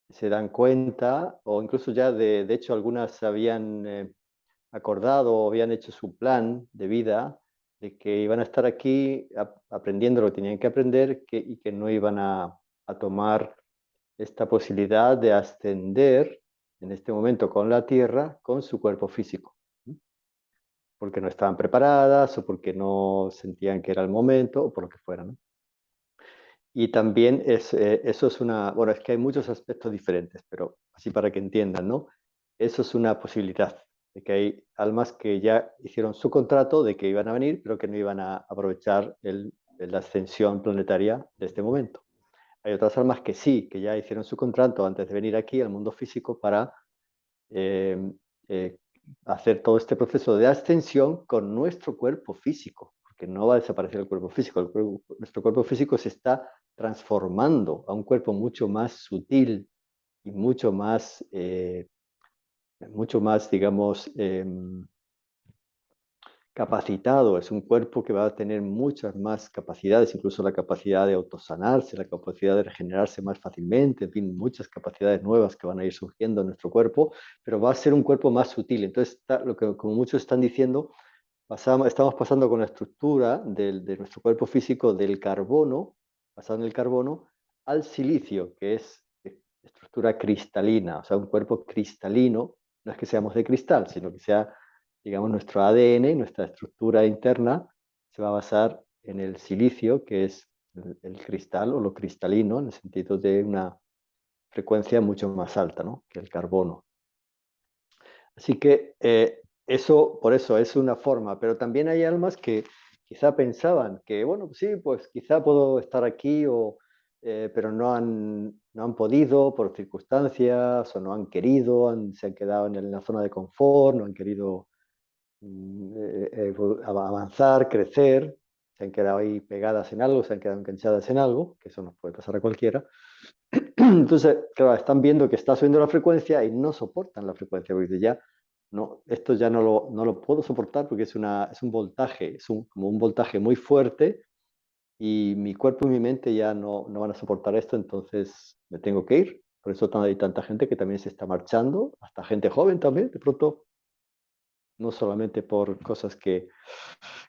se dan cuenta, o incluso ya de hecho algunas habían acordado o habían hecho su plan de vida de que iban a estar aquí aprendiendo lo que tenían que aprender y que no iban a tomar esta posibilidad de ascender en este momento con la Tierra, con su cuerpo físico, ¿sí? Porque no estaban preparadas o porque no sentían que era el momento o por lo que fuera, ¿no? Y también eso es bueno, es que hay muchos aspectos diferentes, pero así para que entiendan, ¿no? Eso es una posibilidad, de que hay almas que ya hicieron su contrato de que iban a venir, pero que no iban a aprovechar la ascensión planetaria de este momento. Hay otras almas que sí, que ya hicieron su contrato antes de venir aquí al mundo físico para eh, eh, hacer todo este proceso de ascensión con nuestro cuerpo físico, porque no va a desaparecer el cuerpo físico, nuestro cuerpo físico se está transformando a un cuerpo mucho más sutil y mucho más, digamos, capacitado. Es un cuerpo que va a tener muchas más capacidades, incluso la capacidad de autosanarse, la capacidad de regenerarse más fácilmente, en fin, muchas capacidades nuevas que van a ir surgiendo en nuestro cuerpo, pero va a ser un cuerpo más sutil. Entonces, lo que como muchos están diciendo, estamos pasando con la estructura de nuestro cuerpo físico del carbono, basado en el carbono, al silicio, que es estructura cristalina, o sea, un cuerpo cristalino. No es que seamos de cristal, sino que sea, digamos, nuestro ADN, nuestra estructura interna, se va a basar en el silicio, que es el cristal o lo cristalino, en el sentido de una frecuencia mucho más alta, ¿no?, que el carbono. Así que por eso es una forma, pero también hay almas que quizá pensaban que, bueno, sí, pues quizá puedo estar aquí, pero no han podido por circunstancias o no han querido, se han quedado en la zona de confort, no han querido avanzar, crecer, se han quedado ahí pegadas en algo, se han quedado enganchadas en algo, que eso nos puede pasar a cualquiera. Entonces, claro, están viendo que está subiendo la frecuencia y no soportan la frecuencia, porque dicen, ya, no, esto ya no lo puedo soportar porque es un voltaje, como un voltaje muy fuerte y mi cuerpo y mi mente ya no van a soportar esto, entonces me tengo que ir. Por eso hay tanta gente que también se está marchando, hasta gente joven también, de pronto, no solamente por cosas que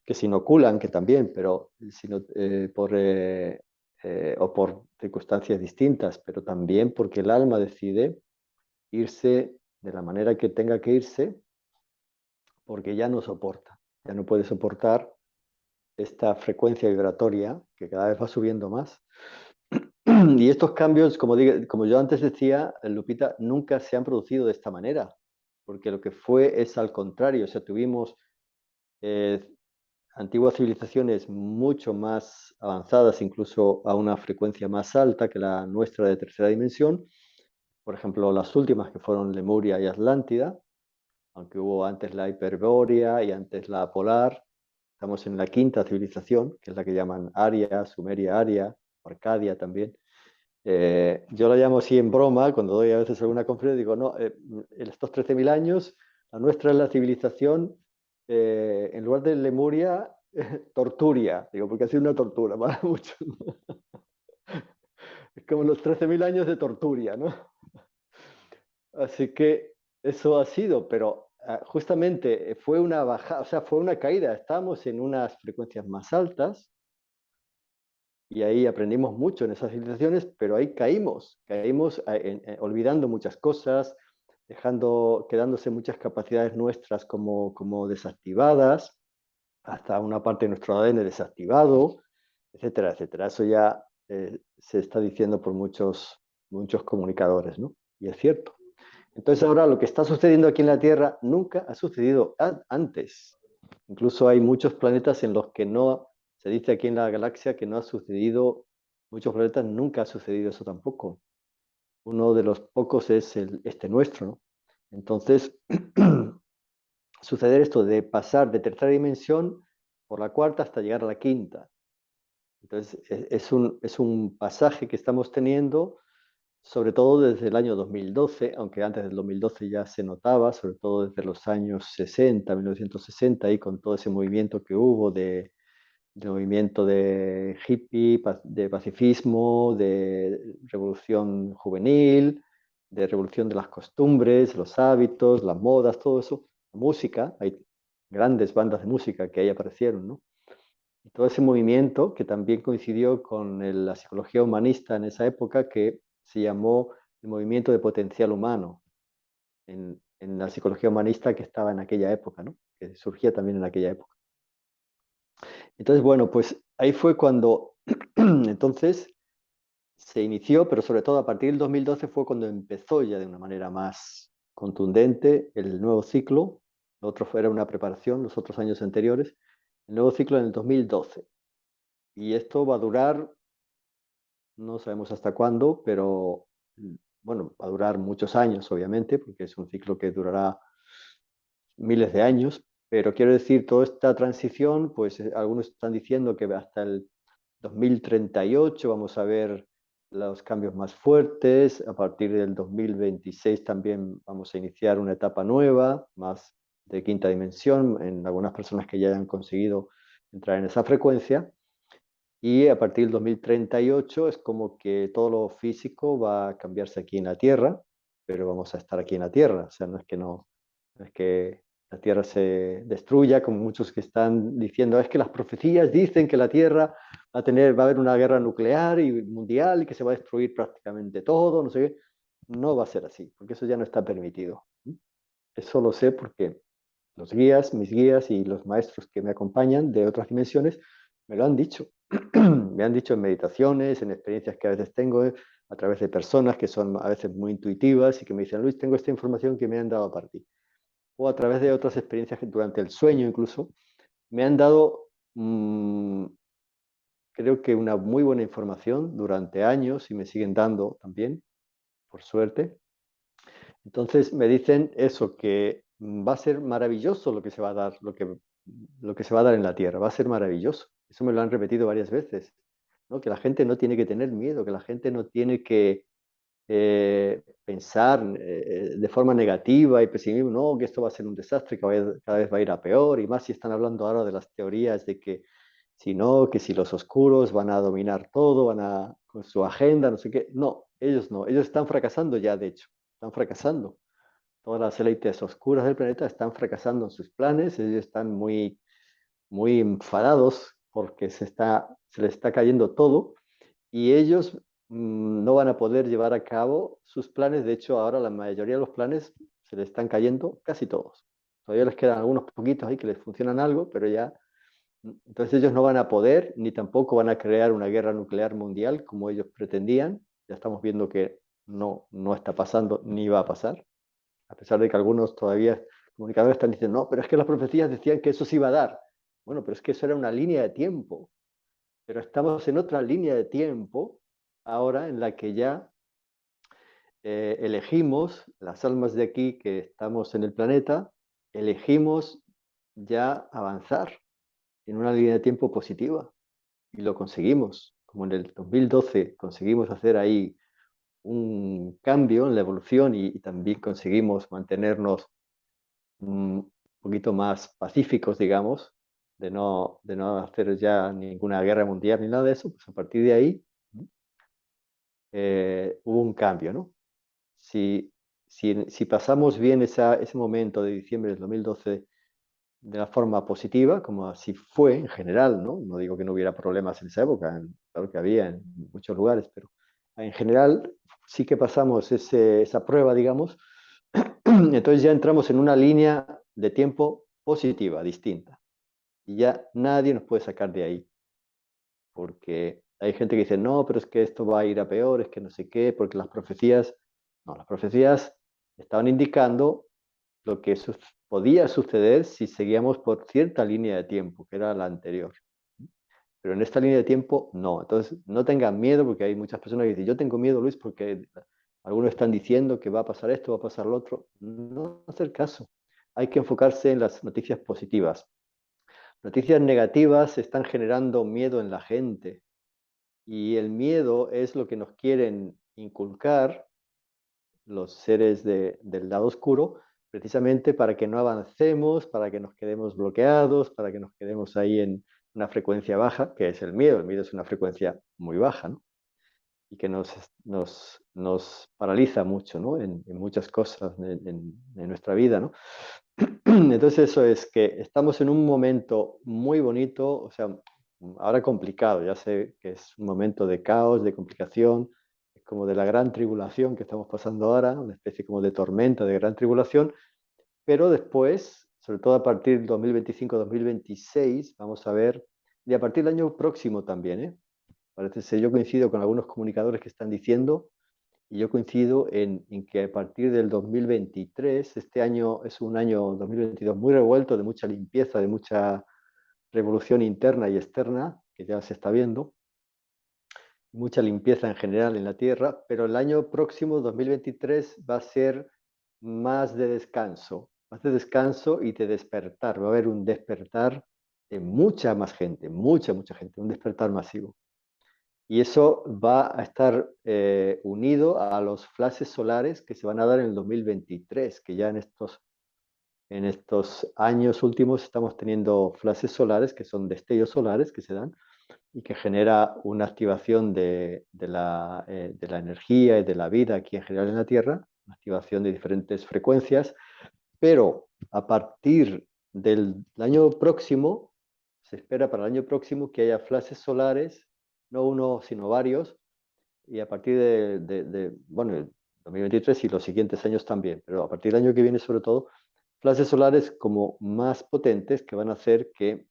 se inoculan, que también, pero sino o por circunstancias distintas, pero también porque el alma decide irse de la manera que tenga que irse, porque ya no soporta, ya no puede soportar esta frecuencia vibratoria que cada vez va subiendo más. Y estos cambios, como yo antes decía, Lupita, nunca se han producido de esta manera, porque lo que fue es al contrario, o sea, tuvimos eh, antiguas civilizaciones mucho más avanzadas, incluso a una frecuencia más alta que la nuestra de tercera dimensión, por ejemplo, las últimas que fueron Lemuria y Atlántida, aunque hubo antes la Hiperbórea y antes la Polar. Estamos en la quinta civilización, que es la que llaman Aria, Sumeria Aria, Arcadia también. Yo la llamo así en broma, cuando doy a veces alguna conferencia, digo, no, en estos 13.000 años, la nuestra es la civilización, en lugar de Lemuria, Torturia, digo, porque ha sido una tortura para muchos. Es como los 13.000 años de Torturia, ¿no? Así que eso ha sido, pero justamente fue una bajada, o sea, fue una caída. Estábamos en unas frecuencias más altas y ahí aprendimos mucho en esas civilizaciones, pero ahí caímos olvidando muchas cosas, quedándose muchas capacidades nuestras como desactivadas, hasta una parte de nuestro ADN desactivado, etcétera, etcétera. Eso ya se está diciendo por muchos comunicadores, ¿no? Y es cierto. Entonces ahora lo que está sucediendo aquí en la Tierra nunca ha sucedido antes. Incluso hay muchos planetas en los que no, se dice aquí en la galaxia que no ha sucedido, muchos planetas nunca ha sucedido eso tampoco. Uno de los pocos es este nuestro, ¿no? Entonces, suceder esto de pasar de tercera dimensión por la cuarta hasta llegar a la quinta. Entonces, es un pasaje que estamos teniendo sobre todo desde el año 2012, aunque antes del 2012 ya se notaba, sobre todo desde los años 60, 1960, y con todo ese movimiento que hubo de movimiento de hippie, de pacifismo, de revolución juvenil, de revolución de las costumbres, los hábitos, las modas, todo eso, música, hay grandes bandas de música que ahí aparecieron, ¿no? Y todo ese movimiento que también coincidió con la psicología humanista en esa época, que se llamó el movimiento de potencial humano, en la psicología humanista que estaba en aquella época, ¿no? Que surgía también en aquella época. Entonces, bueno, pues ahí fue cuando entonces se inició, pero sobre todo a partir del 2012 fue cuando empezó ya de una manera más contundente el nuevo ciclo. Lo otro era una preparación, los otros años anteriores. El nuevo ciclo en el 2012. Y esto va a durar, no sabemos hasta cuándo, pero bueno, va a durar muchos años, obviamente, porque es un ciclo que durará miles de años, pero quiero decir, toda esta transición, pues algunos están diciendo que hasta el 2038 vamos a ver los cambios más fuertes, a partir del 2026 también vamos a iniciar una etapa nueva, más de quinta dimensión, en algunas personas que ya hayan conseguido entrar en esa frecuencia. Y a partir del 2038 es como que todo lo físico va a cambiarse aquí en la Tierra, pero vamos a estar aquí en la Tierra. O sea, no es que la Tierra se destruya, como muchos que están diciendo, es que las profecías dicen que la Tierra va a haber una guerra nuclear y mundial y que se va a destruir prácticamente todo, no sé qué. No va a ser así, porque eso ya no está permitido. Eso lo sé porque mis guías y los maestros que me acompañan de otras dimensiones me lo han dicho. Me han dicho en meditaciones, en experiencias que a veces tengo, a través de personas que son a veces muy intuitivas y que me dicen, Luis, tengo esta información que me han dado para ti. O a través de otras experiencias que durante el sueño incluso, me han dado, creo que una muy buena información durante años y me siguen dando también, por suerte. Entonces me dicen eso, que va a ser maravilloso lo que se va a dar, lo que se va a dar en la Tierra, va a ser maravilloso. Eso me lo han repetido varias veces, ¿no? Que la gente no tiene que tener miedo, que la gente no tiene que pensar de forma negativa y pesimismo, no, que esto va a ser un desastre, cada vez va a ir a peor, y más si están hablando ahora de las teorías de que si no, que si los oscuros van a dominar todo, con su agenda, no sé qué. No, ellos están fracasando ya, de hecho, están fracasando. Todas las élites oscuras del planeta están fracasando en sus planes, ellos están muy, muy enfadados porque se les está cayendo todo y ellos no van a poder llevar a cabo sus planes. De hecho, ahora la mayoría de los planes se les están cayendo casi todos. Todavía les quedan algunos poquitos ahí que les funcionan algo, pero ya. Entonces ellos no van a poder, ni tampoco van a crear una guerra nuclear mundial como ellos pretendían. Ya estamos viendo que no está pasando ni va a pasar, a pesar de que algunos todavía comunicadores están diciendo, no, pero es que las profecías decían que eso se iba a dar. Bueno, pero es que eso era una línea de tiempo. Pero estamos en otra línea de tiempo ahora en la que ya elegimos, las almas de aquí que estamos en el planeta, elegimos ya avanzar en una línea de tiempo positiva y lo conseguimos. Como en el 2012 conseguimos hacer ahí un cambio en la evolución y también conseguimos mantenernos un poquito más pacíficos, digamos, de no hacer ya ninguna guerra mundial ni nada de eso, pues a partir de ahí hubo un cambio, ¿no? Si, si pasamos bien ese momento de diciembre del 2012 de la forma positiva, como así fue en general, ¿no? No digo que no hubiera problemas en esa época, claro que había en muchos lugares, pero en general sí que pasamos esa prueba, digamos. Entonces ya entramos en una línea de tiempo positiva, distinta. Y ya nadie nos puede sacar de ahí, porque hay gente que dice, no, pero es que esto va a ir a peor, es que no sé qué, porque las profecías estaban indicando lo que podía suceder si seguíamos por cierta línea de tiempo, que era la anterior. Pero en esta línea de tiempo, no. Entonces, no tengan miedo, porque hay muchas personas que dicen, yo tengo miedo, Luis, porque algunos están diciendo que va a pasar esto, va a pasar lo otro. No hacer caso. Hay que enfocarse en las noticias positivas. Noticias negativas están generando miedo en la gente. Y el miedo es lo que nos quieren inculcar los seres del lado oscuro, precisamente para que no avancemos, para que nos quedemos bloqueados, para que nos quedemos ahí en una frecuencia baja, que es el miedo. El miedo es una frecuencia muy baja, ¿no? Y que nos paraliza mucho, ¿no? En muchas cosas en nuestra vida, ¿no? Entonces eso es que estamos en un momento muy bonito, o sea, ahora complicado, ya sé que es un momento de caos, de complicación, es como de la gran tribulación que estamos pasando ahora, una especie como de tormenta de gran tribulación, pero después, sobre todo a partir del 2025-2026, vamos a ver, y a partir del año próximo también, ¿eh? Parece ser, yo coincido con algunos comunicadores que están diciendo, y yo coincido en que a partir del 2023, este año es un año 2022 muy revuelto, de mucha limpieza, de mucha revolución interna y externa, que ya se está viendo, mucha limpieza en general en la Tierra, pero el año próximo, 2023, va a ser más de descanso y de despertar. Va a haber un despertar de mucha más gente, mucha gente, un despertar masivo. Y eso va a estar unido a los flashes solares que se van a dar en el 2023, que ya en estos años últimos estamos teniendo flashes solares, que son destellos solares que se dan y que genera una activación de la energía y de la vida aquí en general en la Tierra, una activación de diferentes frecuencias, pero a partir del año próximo, se espera para el año próximo que haya flashes solares, no uno, sino varios, y a partir bueno, el 2023 y los siguientes años también, pero a partir del año que viene sobre todo, flashes solares como más potentes que van a hacer que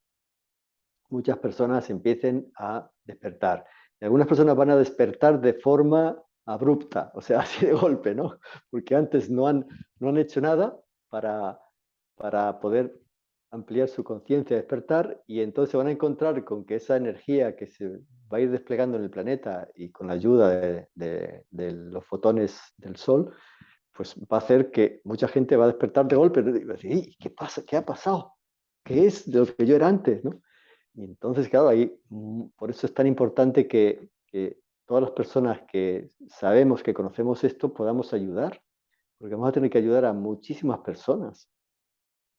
muchas personas empiecen a despertar. Y algunas personas van a despertar de forma abrupta, o sea, así de golpe, ¿no? Porque antes no han hecho nada para, para poder ampliar su conciencia, despertar, y entonces se van a encontrar con que esa energía que se va a ir desplegando en el planeta y con la ayuda de los fotones del Sol, pues va a hacer que mucha gente va a despertar de golpe y va a decir, ¿qué pasa? ¿Qué ha pasado? ¿Qué es de lo que yo era antes? ¿No? Y entonces, claro, ahí, por eso es tan importante que todas las personas que sabemos, que conocemos esto, podamos ayudar, porque vamos a tener que ayudar a muchísimas personas.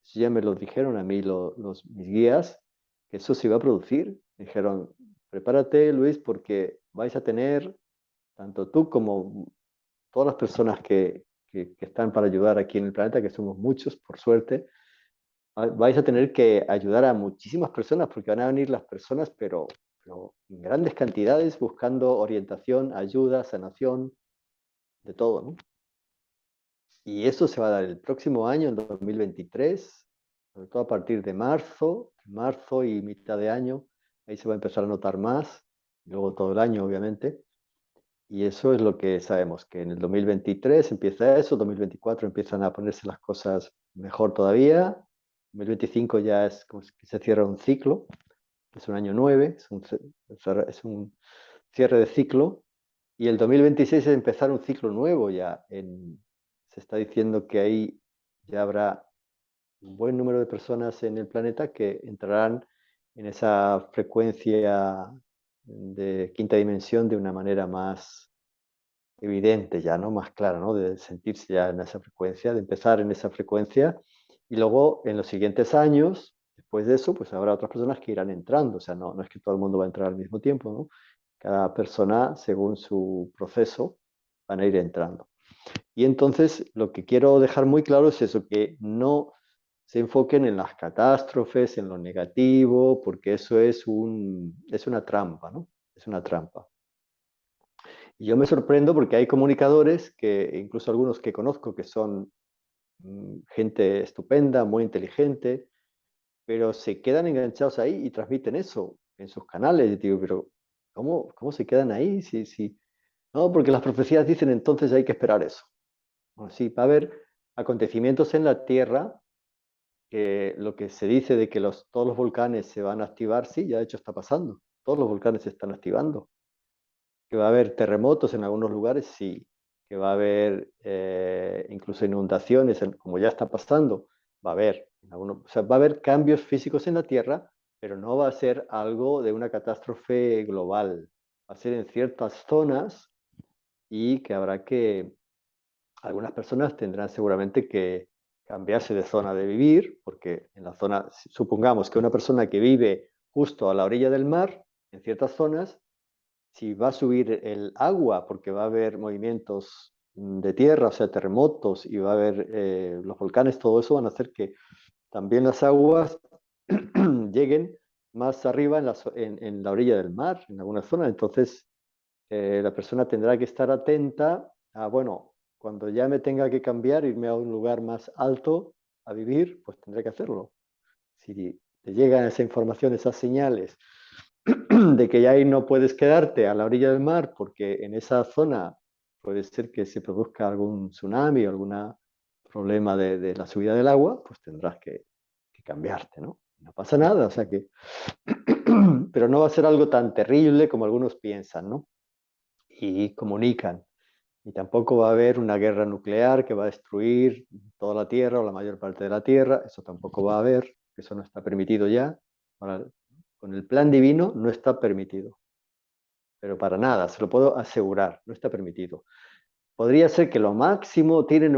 Eso ya me lo dijeron a mí mis guías, que eso se iba a producir. Me dijeron, prepárate, Luis, porque vais a tener, tanto tú como todas las personas que están para ayudar aquí en el planeta, que somos muchos, por suerte, vais a tener que ayudar a muchísimas personas porque van a venir las personas, pero en grandes cantidades buscando orientación, ayuda, sanación, de todo, ¿no? Y eso se va a dar el próximo año, en 2023, sobre todo a partir de marzo y mitad de año, ahí se va a empezar a notar más, y luego todo el año, obviamente. Y eso es lo que sabemos, que en el 2023 empieza eso, 2024 empiezan a ponerse las cosas mejor todavía, 2025 ya es como que se cierra un ciclo, es un año 9, es un cierre de ciclo, y el 2026 es empezar un ciclo nuevo ya. Se está diciendo que ahí ya habrá un buen número de personas en el planeta que entrarán en esa frecuencia de quinta dimensión de una manera más evidente ya, ¿no? Más clara, ¿no? De sentirse ya en esa frecuencia, de empezar en esa frecuencia y luego en los siguientes años, después de eso, pues habrá otras personas que irán entrando, o sea, no es que todo el mundo va a entrar al mismo tiempo, ¿no? Cada persona, según su proceso, van a ir entrando. Y entonces lo que quiero dejar muy claro es eso, que no se enfoquen en las catástrofes, en lo negativo, porque eso es una trampa, ¿no? Es una trampa. Y yo me sorprendo porque hay comunicadores, que incluso algunos que conozco, que son gente estupenda, muy inteligente, pero se quedan enganchados ahí y transmiten eso en sus canales. Y digo, pero ¿cómo se quedan ahí? Sí. No, porque las profecías dicen entonces hay que esperar eso. Bueno, sí, va a haber acontecimientos en la Tierra, que lo que se dice de que todos los volcanes se van a activar, sí, ya de hecho está pasando. Todos los volcanes se están activando. Que va a haber terremotos en algunos lugares, sí. Que va a haber incluso inundaciones, como ya está pasando, va a haber. O sea, va a haber cambios físicos en la Tierra, pero no va a ser algo de una catástrofe global. Va a ser en ciertas zonas y que algunas personas tendrán seguramente que cambiarse de zona de vivir, porque en la zona, supongamos que una persona que vive justo a la orilla del mar, en ciertas zonas, si va a subir el agua, porque va a haber movimientos de tierra, o sea, terremotos, y va a haber los volcanes, todo eso van a hacer que también las aguas lleguen más arriba en la orilla del mar, en alguna zona. Entonces, la persona tendrá que estar atenta a, bueno, cuando ya me tenga que cambiar, irme a un lugar más alto a vivir, pues tendré que hacerlo. Si te llegan esa información, esas señales de que ya ahí no puedes quedarte a la orilla del mar porque en esa zona puede ser que se produzca algún tsunami o algún problema de la subida del agua, pues tendrás que cambiarte, ¿no? No pasa nada, o sea que, pero no va a ser algo tan terrible como algunos piensan, ¿no? Y comunican. Y tampoco va a haber una guerra nuclear que va a destruir toda la Tierra o la mayor parte de la Tierra, eso tampoco va a haber, eso no está permitido ya. Con el plan divino no está permitido, pero para nada, se lo puedo asegurar, no está permitido. Podría ser que lo máximo tienen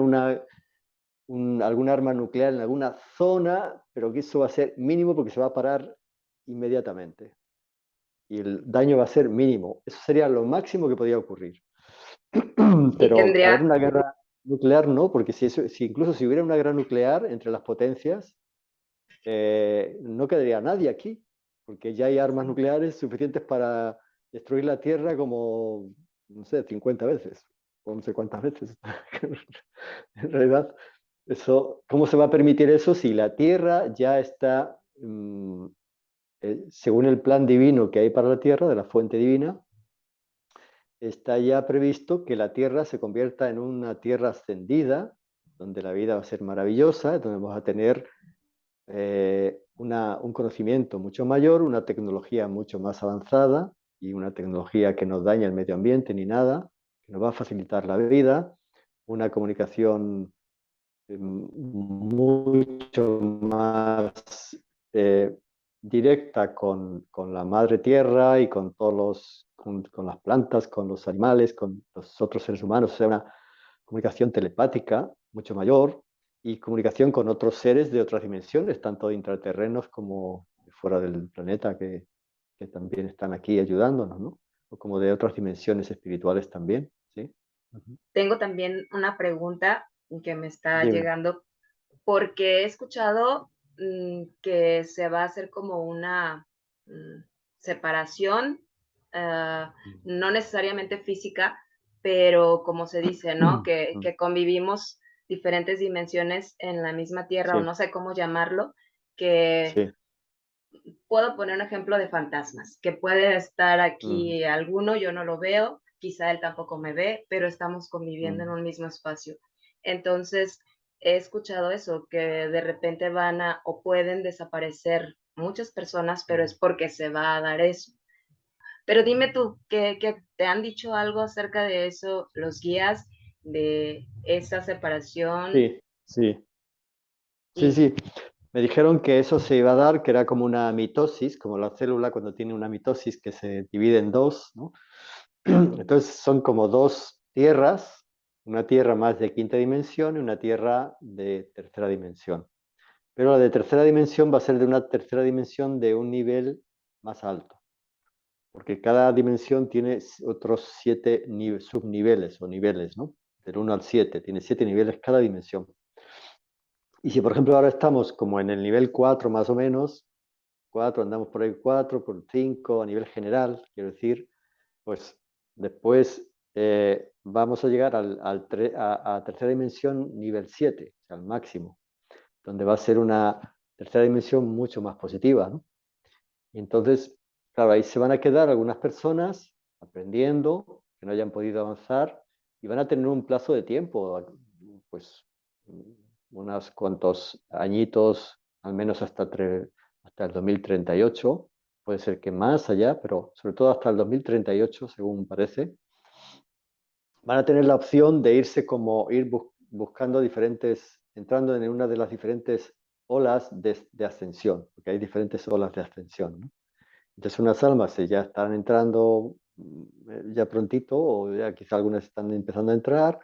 algún arma nuclear en alguna zona, pero que eso va a ser mínimo porque se va a parar inmediatamente. Y el daño va a ser mínimo. Eso sería lo máximo que podría ocurrir. Y Pero haber tendría, una guerra nuclear no, porque si incluso si hubiera una guerra nuclear entre las potencias, no quedaría nadie aquí, porque ya hay armas nucleares suficientes para destruir la Tierra como, no sé, 50 veces, o no sé cuántas veces. En realidad, ¿cómo se va a permitir eso si la Tierra ya está, según el plan divino que hay para la Tierra, de la fuente divina, está ya previsto que la Tierra se convierta en una Tierra ascendida, donde la vida va a ser maravillosa, donde vamos a tener un conocimiento mucho mayor, una tecnología mucho más avanzada y una tecnología que no daña el medio ambiente ni nada, que nos va a facilitar la vida, una comunicación mucho más directa con la madre tierra y con con las plantas, con los animales, con los otros seres humanos, o sea, una comunicación telepática mucho mayor y comunicación con otros seres de otras dimensiones, tanto intraterrenos como fuera del planeta, que también están aquí ayudándonos, ¿no? O como de otras dimensiones espirituales también, ¿sí? Uh-huh. tengo también una pregunta que me está Dime. llegando porque he escuchado que se va a hacer como una separación, no necesariamente física, pero como se dice, ¿no? Que convivimos diferentes dimensiones en la misma tierra, o Sí, no sé cómo llamarlo, que sí. puedo poner un ejemplo de fantasmas, que puede estar Uh-huh. aquí alguno, yo no lo veo, quizá él tampoco me ve, pero estamos conviviendo en Uh-huh. un mismo espacio. Entonces, he escuchado eso, que de repente van a o pueden desaparecer muchas personas, pero es porque se va a dar eso. Pero dime tú, ¿qué te han dicho algo acerca de eso, los guías, de esa separación? Sí, sí, sí, Y sí. Me dijeron que eso se iba a dar, que era como una mitosis, como la célula cuando tiene una mitosis que se divide en dos, ¿no? Entonces son como dos tierras, una tierra más de quinta dimensión y una tierra de tercera dimensión. Pero la de tercera dimensión va a ser de una tercera dimensión de un nivel más alto, porque cada dimensión tiene otros 7 subniveles o niveles, ¿no? del 1 al 7, tiene 7 niveles cada dimensión. Y si, por ejemplo, ahora estamos como en el nivel 4 más o menos, 4 andamos por ahí 4 por 5 a nivel general, quiero decir, pues después vamos a llegar a tercera dimensión nivel 7, o sea, al máximo, donde va a ser una tercera dimensión mucho más positiva, ¿no? Y entonces, claro, ahí se van a quedar algunas personas aprendiendo, que no hayan podido avanzar, y van a tener un plazo de tiempo, pues unos cuantos añitos, al menos hasta el 2038, puede ser que más allá, pero sobre todo hasta el 2038, según parece, van a tener la opción de irse como ir buscando diferentes, entrando en una de las diferentes olas de ascensión, porque hay diferentes olas de ascensión, ¿no? Entonces unas almas ya están entrando ya prontito, o ya quizá algunas están empezando a entrar,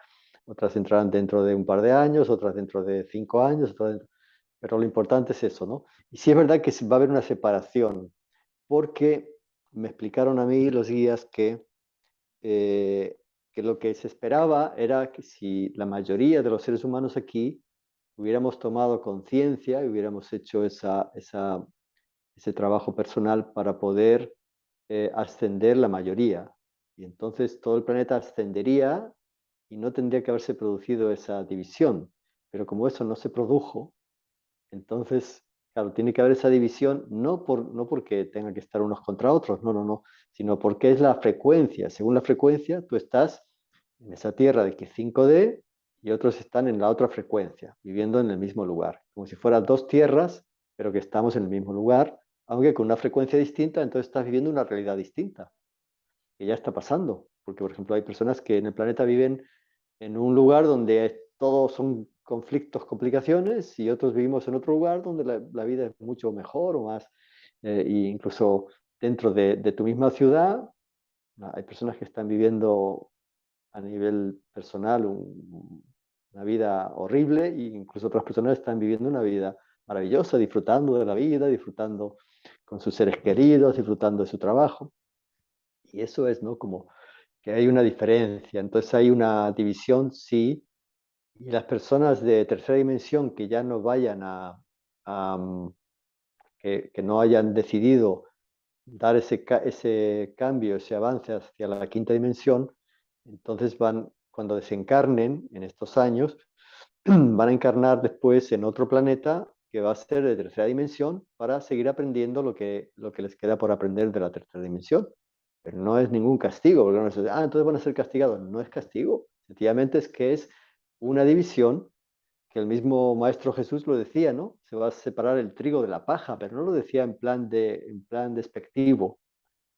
otras entrarán dentro de un par de años, otras dentro de 5 años, pero lo importante es eso, ¿no? Y sí es verdad que va a haber una separación, porque me explicaron a mí los guías eh, que lo que se esperaba era que si la mayoría de los seres humanos aquí hubiéramos tomado conciencia y hubiéramos hecho ese trabajo personal para poder ascender la mayoría. Y entonces todo el planeta ascendería y no tendría que haberse producido esa división. Pero como eso no se produjo, entonces, claro, tiene que haber esa división no porque tengan que estar unos contra otros, no, sino porque es la frecuencia. Según la frecuencia, tú estás en esa tierra de que 5D y otros están en la otra frecuencia, viviendo en el mismo lugar, como si fueran dos tierras, pero que estamos en el mismo lugar, aunque con una frecuencia distinta, entonces estás viviendo una realidad distinta, que ya está pasando. Porque, por ejemplo, hay personas que en el planeta viven en un lugar donde todos son conflictos, complicaciones, y otros vivimos en otro lugar donde la vida es mucho mejor o más, e incluso dentro de tu misma ciudad, hay personas que están viviendo a nivel personal una vida horrible, e incluso otras personas están viviendo una vida maravillosa, disfrutando de la vida, disfrutando con sus seres queridos, disfrutando de su trabajo. Y eso es, ¿no? Como que hay una diferencia. Entonces hay una división, sí, y las personas de tercera dimensión que ya no vayan que no hayan decidido dar ese cambio, ese avance hacia la quinta dimensión, entonces cuando desencarnen en estos años, van a encarnar después en otro planeta que va a ser de tercera dimensión para seguir aprendiendo lo que les queda por aprender de la tercera dimensión. Pero no es ningún castigo, porque no es, entonces van a ser castigados. No es castigo, sencillamente es que es una división que el mismo Maestro Jesús lo decía, ¿no? Se va a separar el trigo de la paja, pero no lo decía en plan despectivo,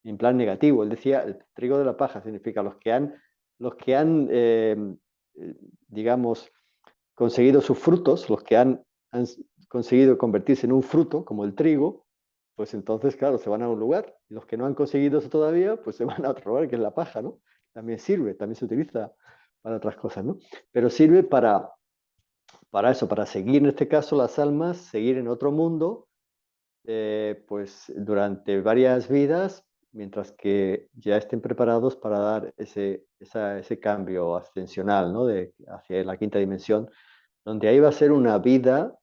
en plan negativo. Él decía, el trigo de la paja significa los que han digamos, conseguido sus frutos, los que han conseguido convertirse en un fruto, como el trigo, pues entonces, claro, se van a un lugar. Y los que no han conseguido eso todavía, pues se van a otro lugar, que es la paja, ¿no? También sirve, también se utiliza para otras cosas, ¿no? Pero sirve para eso, para seguir en este caso las almas, seguir en otro mundo, pues durante varias vidas, mientras que ya estén preparados para dar ese cambio ascensional, ¿no? Hacia la quinta dimensión, donde ahí va a ser una vida,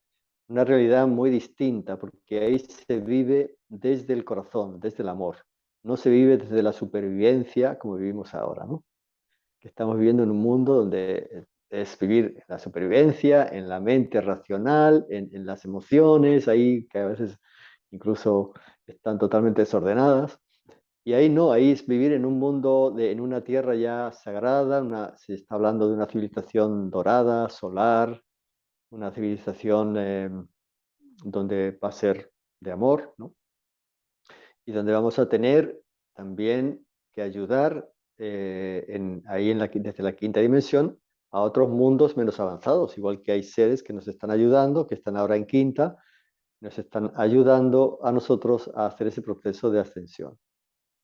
una realidad muy distinta, porque ahí se vive desde el corazón, desde el amor. No se vive desde la supervivencia como vivimos ahora, ¿no? Que estamos viviendo en un mundo donde es vivir en la supervivencia, en la mente racional, en las emociones, ahí que a veces incluso están totalmente desordenadas. Y ahí no, ahí es vivir en un mundo, en una tierra ya sagrada, se está hablando de una civilización dorada, solar, una civilización donde va a ser de amor, ¿no? Y donde vamos a tener también que ayudar ahí desde la quinta dimensión a otros mundos menos avanzados, igual que hay seres que nos están ayudando, que están ahora en quinta, nos están ayudando a nosotros a hacer ese proceso de ascensión,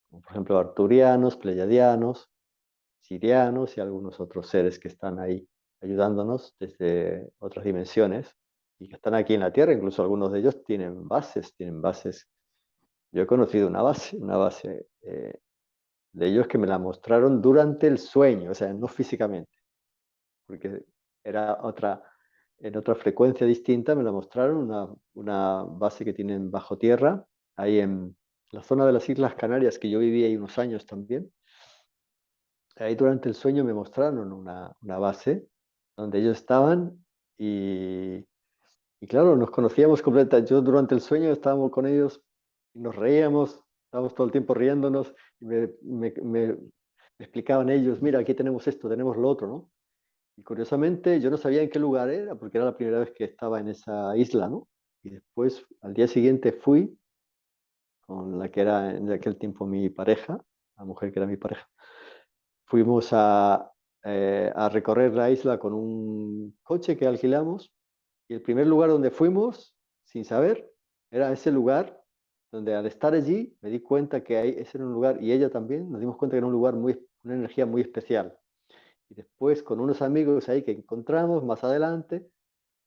como por ejemplo arturianos, pleyadianos, sirianos y algunos otros seres que están ahí ayudándonos desde otras dimensiones y que están aquí en la Tierra, incluso algunos de ellos tienen bases. Yo he conocido una base de ellos que me la mostraron durante el sueño, o sea, no físicamente. porque era en otra frecuencia distinta, me la mostraron, una base que tienen bajo tierra, ahí en la zona de las Islas Canarias, que yo viví ahí unos años también. Ahí durante el sueño me mostraron una base donde ellos estaban y, y claro, nos conocíamos completamente. Yo durante el sueño estábamos con ellos y nos reíamos, estábamos todo el tiempo riéndonos y me explicaban ellos, mira, aquí tenemos esto, tenemos lo otro, ¿no? Y curiosamente yo no sabía en qué lugar era porque era la primera vez que estaba en esa isla, ¿no? Y después al día siguiente fui con la que era en aquel tiempo mi pareja, la mujer que era mi pareja. Fuimos a recorrer la isla con un coche que alquilamos y el primer lugar donde fuimos, sin saber, era ese lugar donde al estar allí me di cuenta que ahí, ese era un lugar, y ella también, nos dimos cuenta que era un lugar una energía muy especial. Y después con unos amigos ahí que encontramos más adelante,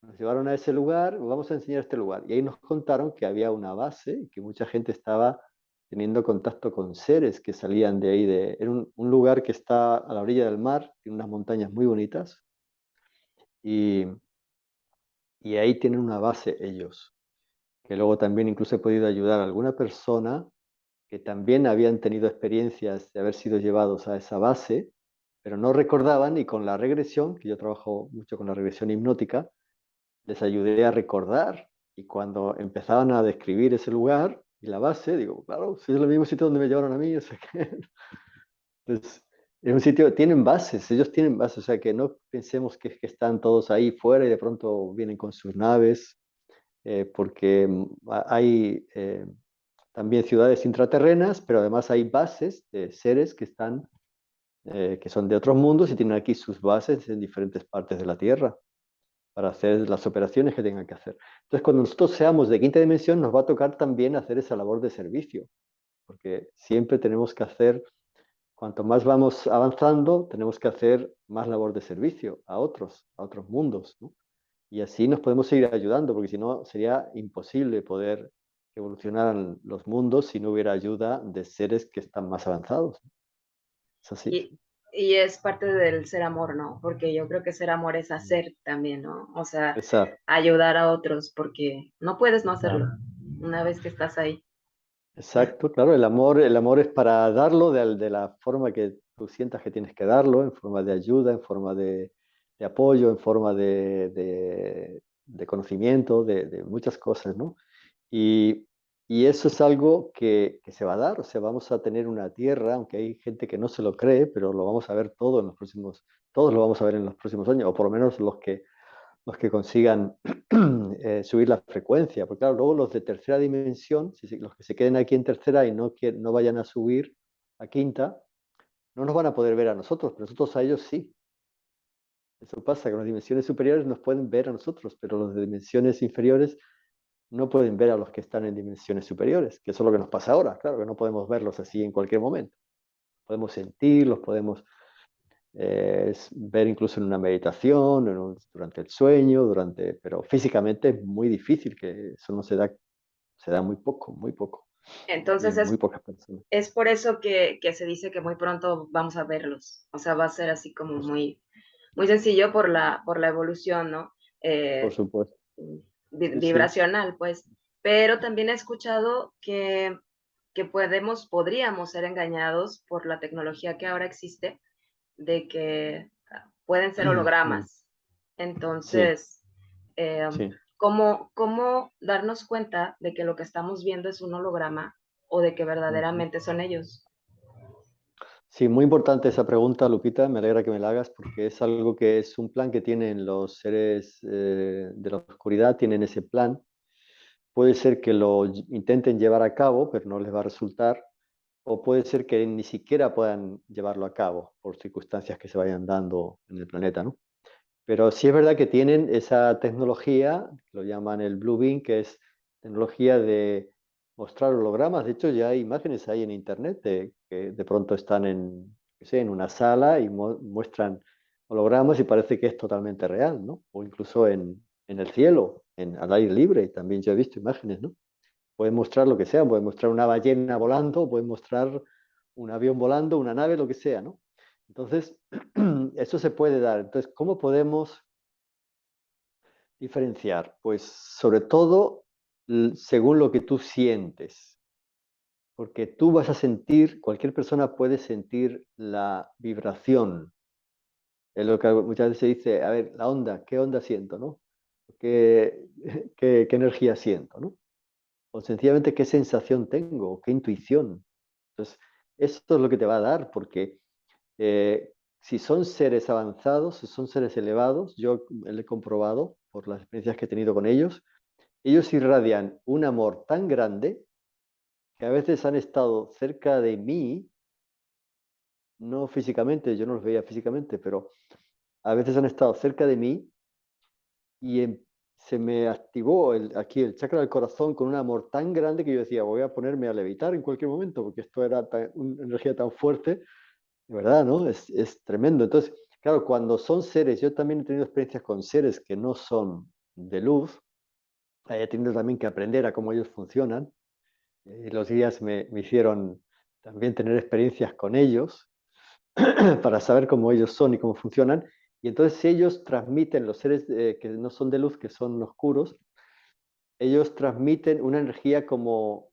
nos llevaron a ese lugar, vamos a enseñar este lugar. Y ahí nos contaron que había una base y que mucha gente estaba teniendo contacto con seres que salían de ahí. Era un lugar que está a la orilla del mar, tiene unas montañas muy bonitas y, y ahí tienen una base ellos, que luego también incluso he podido ayudar a alguna persona que también habían tenido experiencias de haber sido llevados a esa base, pero no recordaban y con la regresión, que yo trabajo mucho con la regresión hipnótica, les ayudé a recordar y cuando empezaban a describir ese lugar y la base, digo, claro, si es el mismo sitio donde me llevaron a mí, o sea que pues, es un sitio, tienen bases, ellos tienen bases, o sea que no pensemos que están todos ahí fuera y de pronto vienen con sus naves, porque hay también ciudades intraterrenas, pero además hay bases de seres que están, que son de otros mundos y tienen aquí sus bases en diferentes partes de la Tierra para hacer las operaciones que tengan que hacer. Entonces, cuando nosotros seamos de quinta dimensión, nos va a tocar también hacer esa labor de servicio, porque siempre tenemos que hacer, cuanto más vamos avanzando, tenemos que hacer más labor de servicio a otros mundos, ¿no? Y así nos podemos seguir ayudando, porque si no, sería imposible poder que evolucionaran los mundos si no hubiera ayuda de seres que están más avanzados. Es así. Y, y es parte del ser amor, ¿no? Porque yo creo que ser amor es hacer también, ¿no? O sea, Exacto, ayudar a otros, porque no puedes no hacerlo claro. una vez que estás ahí. Exacto, claro, el amor es para darlo de la forma que tú sientas que tienes que darlo, en forma de ayuda, en forma de apoyo, en forma de conocimiento, de muchas cosas, ¿no? Y, y eso es algo que se va a dar, o sea, vamos a tener una tierra, aunque hay gente que no se lo cree, pero lo vamos a ver todo en los próximos, todos lo vamos a ver en los próximos años, o por lo menos los que consigan subir la frecuencia, porque claro, luego los de tercera dimensión, los que se queden aquí en tercera y no vayan a subir a quinta, no nos van a poder ver a nosotros, pero nosotros a ellos sí. Eso pasa, que las dimensiones superiores nos pueden ver a nosotros, pero los de dimensiones inferiores no pueden ver a los que están en dimensiones superiores, que eso es lo que nos pasa ahora, claro, que no podemos verlos así en cualquier momento. Podemos sentirlos, podemos es ver incluso en una meditación, durante el sueño, pero físicamente es muy difícil, que eso no se da muy poco, y Entonces en muy pocas personas. es por eso que se dice que muy pronto vamos a verlos. O sea, va a ser así como Pues, muy, muy sencillo por la evolución, ¿no? por Eh, supuesto, sí, sí. Vibracional, pues. Pero también he escuchado que podríamos ser engañados por la tecnología que ahora existe, de que pueden ser Mm, hologramas. sí, Entonces, eh, sí. ¿cómo darnos cuenta de que lo que estamos viendo es un holograma o de que Ujú. verdaderamente son ellos? Sí, muy importante esa pregunta, Lupita. Me alegra que me la hagas porque es algo que es un plan que tienen los seres de la oscuridad, tienen ese plan. Puede ser que lo intenten llevar a cabo, pero no les va a resultar. O puede ser que ni siquiera puedan llevarlo a cabo por circunstancias que se vayan dando en el planeta, ¿no? Pero sí es verdad que tienen esa tecnología, lo llaman el Blue Beam, que es tecnología de mostrar hologramas. De hecho, ya hay imágenes ahí en internet que de pronto están qué sé, en una sala y muestran hologramas y parece que es totalmente real, ¿no? O incluso en el cielo, al aire libre, también yo he visto imágenes, ¿no? Pueden mostrar lo que sea, pueden mostrar una ballena volando, pueden mostrar un avión volando, una nave, lo que sea, ¿no? Entonces, eso se puede dar. Entonces, ¿cómo podemos diferenciar? Pues sobre todo según lo que tú sientes, porque tú vas a sentir, cualquier persona puede sentir la vibración. Es lo que muchas veces se dice, a ver, la onda, ¿qué onda siento, no? ¿Qué, qué energía siento, no? O sencillamente qué sensación tengo, qué intuición. Entonces, esto es lo que te va a dar, porque si son seres avanzados, si son seres elevados, yo lo he comprobado por las experiencias que he tenido con ellos irradian un amor tan grande que a veces han estado cerca de mí, no físicamente, yo no los veía físicamente, pero a veces han estado cerca de mí y se me activó aquí el chakra del corazón con un amor tan grande que yo decía, voy a ponerme a levitar en cualquier momento, porque esto era una energía tan fuerte, de verdad, ¿no? Es tremendo. Entonces, claro, cuando son seres, yo también he tenido experiencias con seres que no son de luz, he tenido también que aprender a cómo ellos funcionan, y los guías me hicieron también tener experiencias con ellos para saber cómo ellos son y cómo funcionan. Y entonces ellos transmiten, los seres que no son de luz, que son oscuros, ellos transmiten una energía como,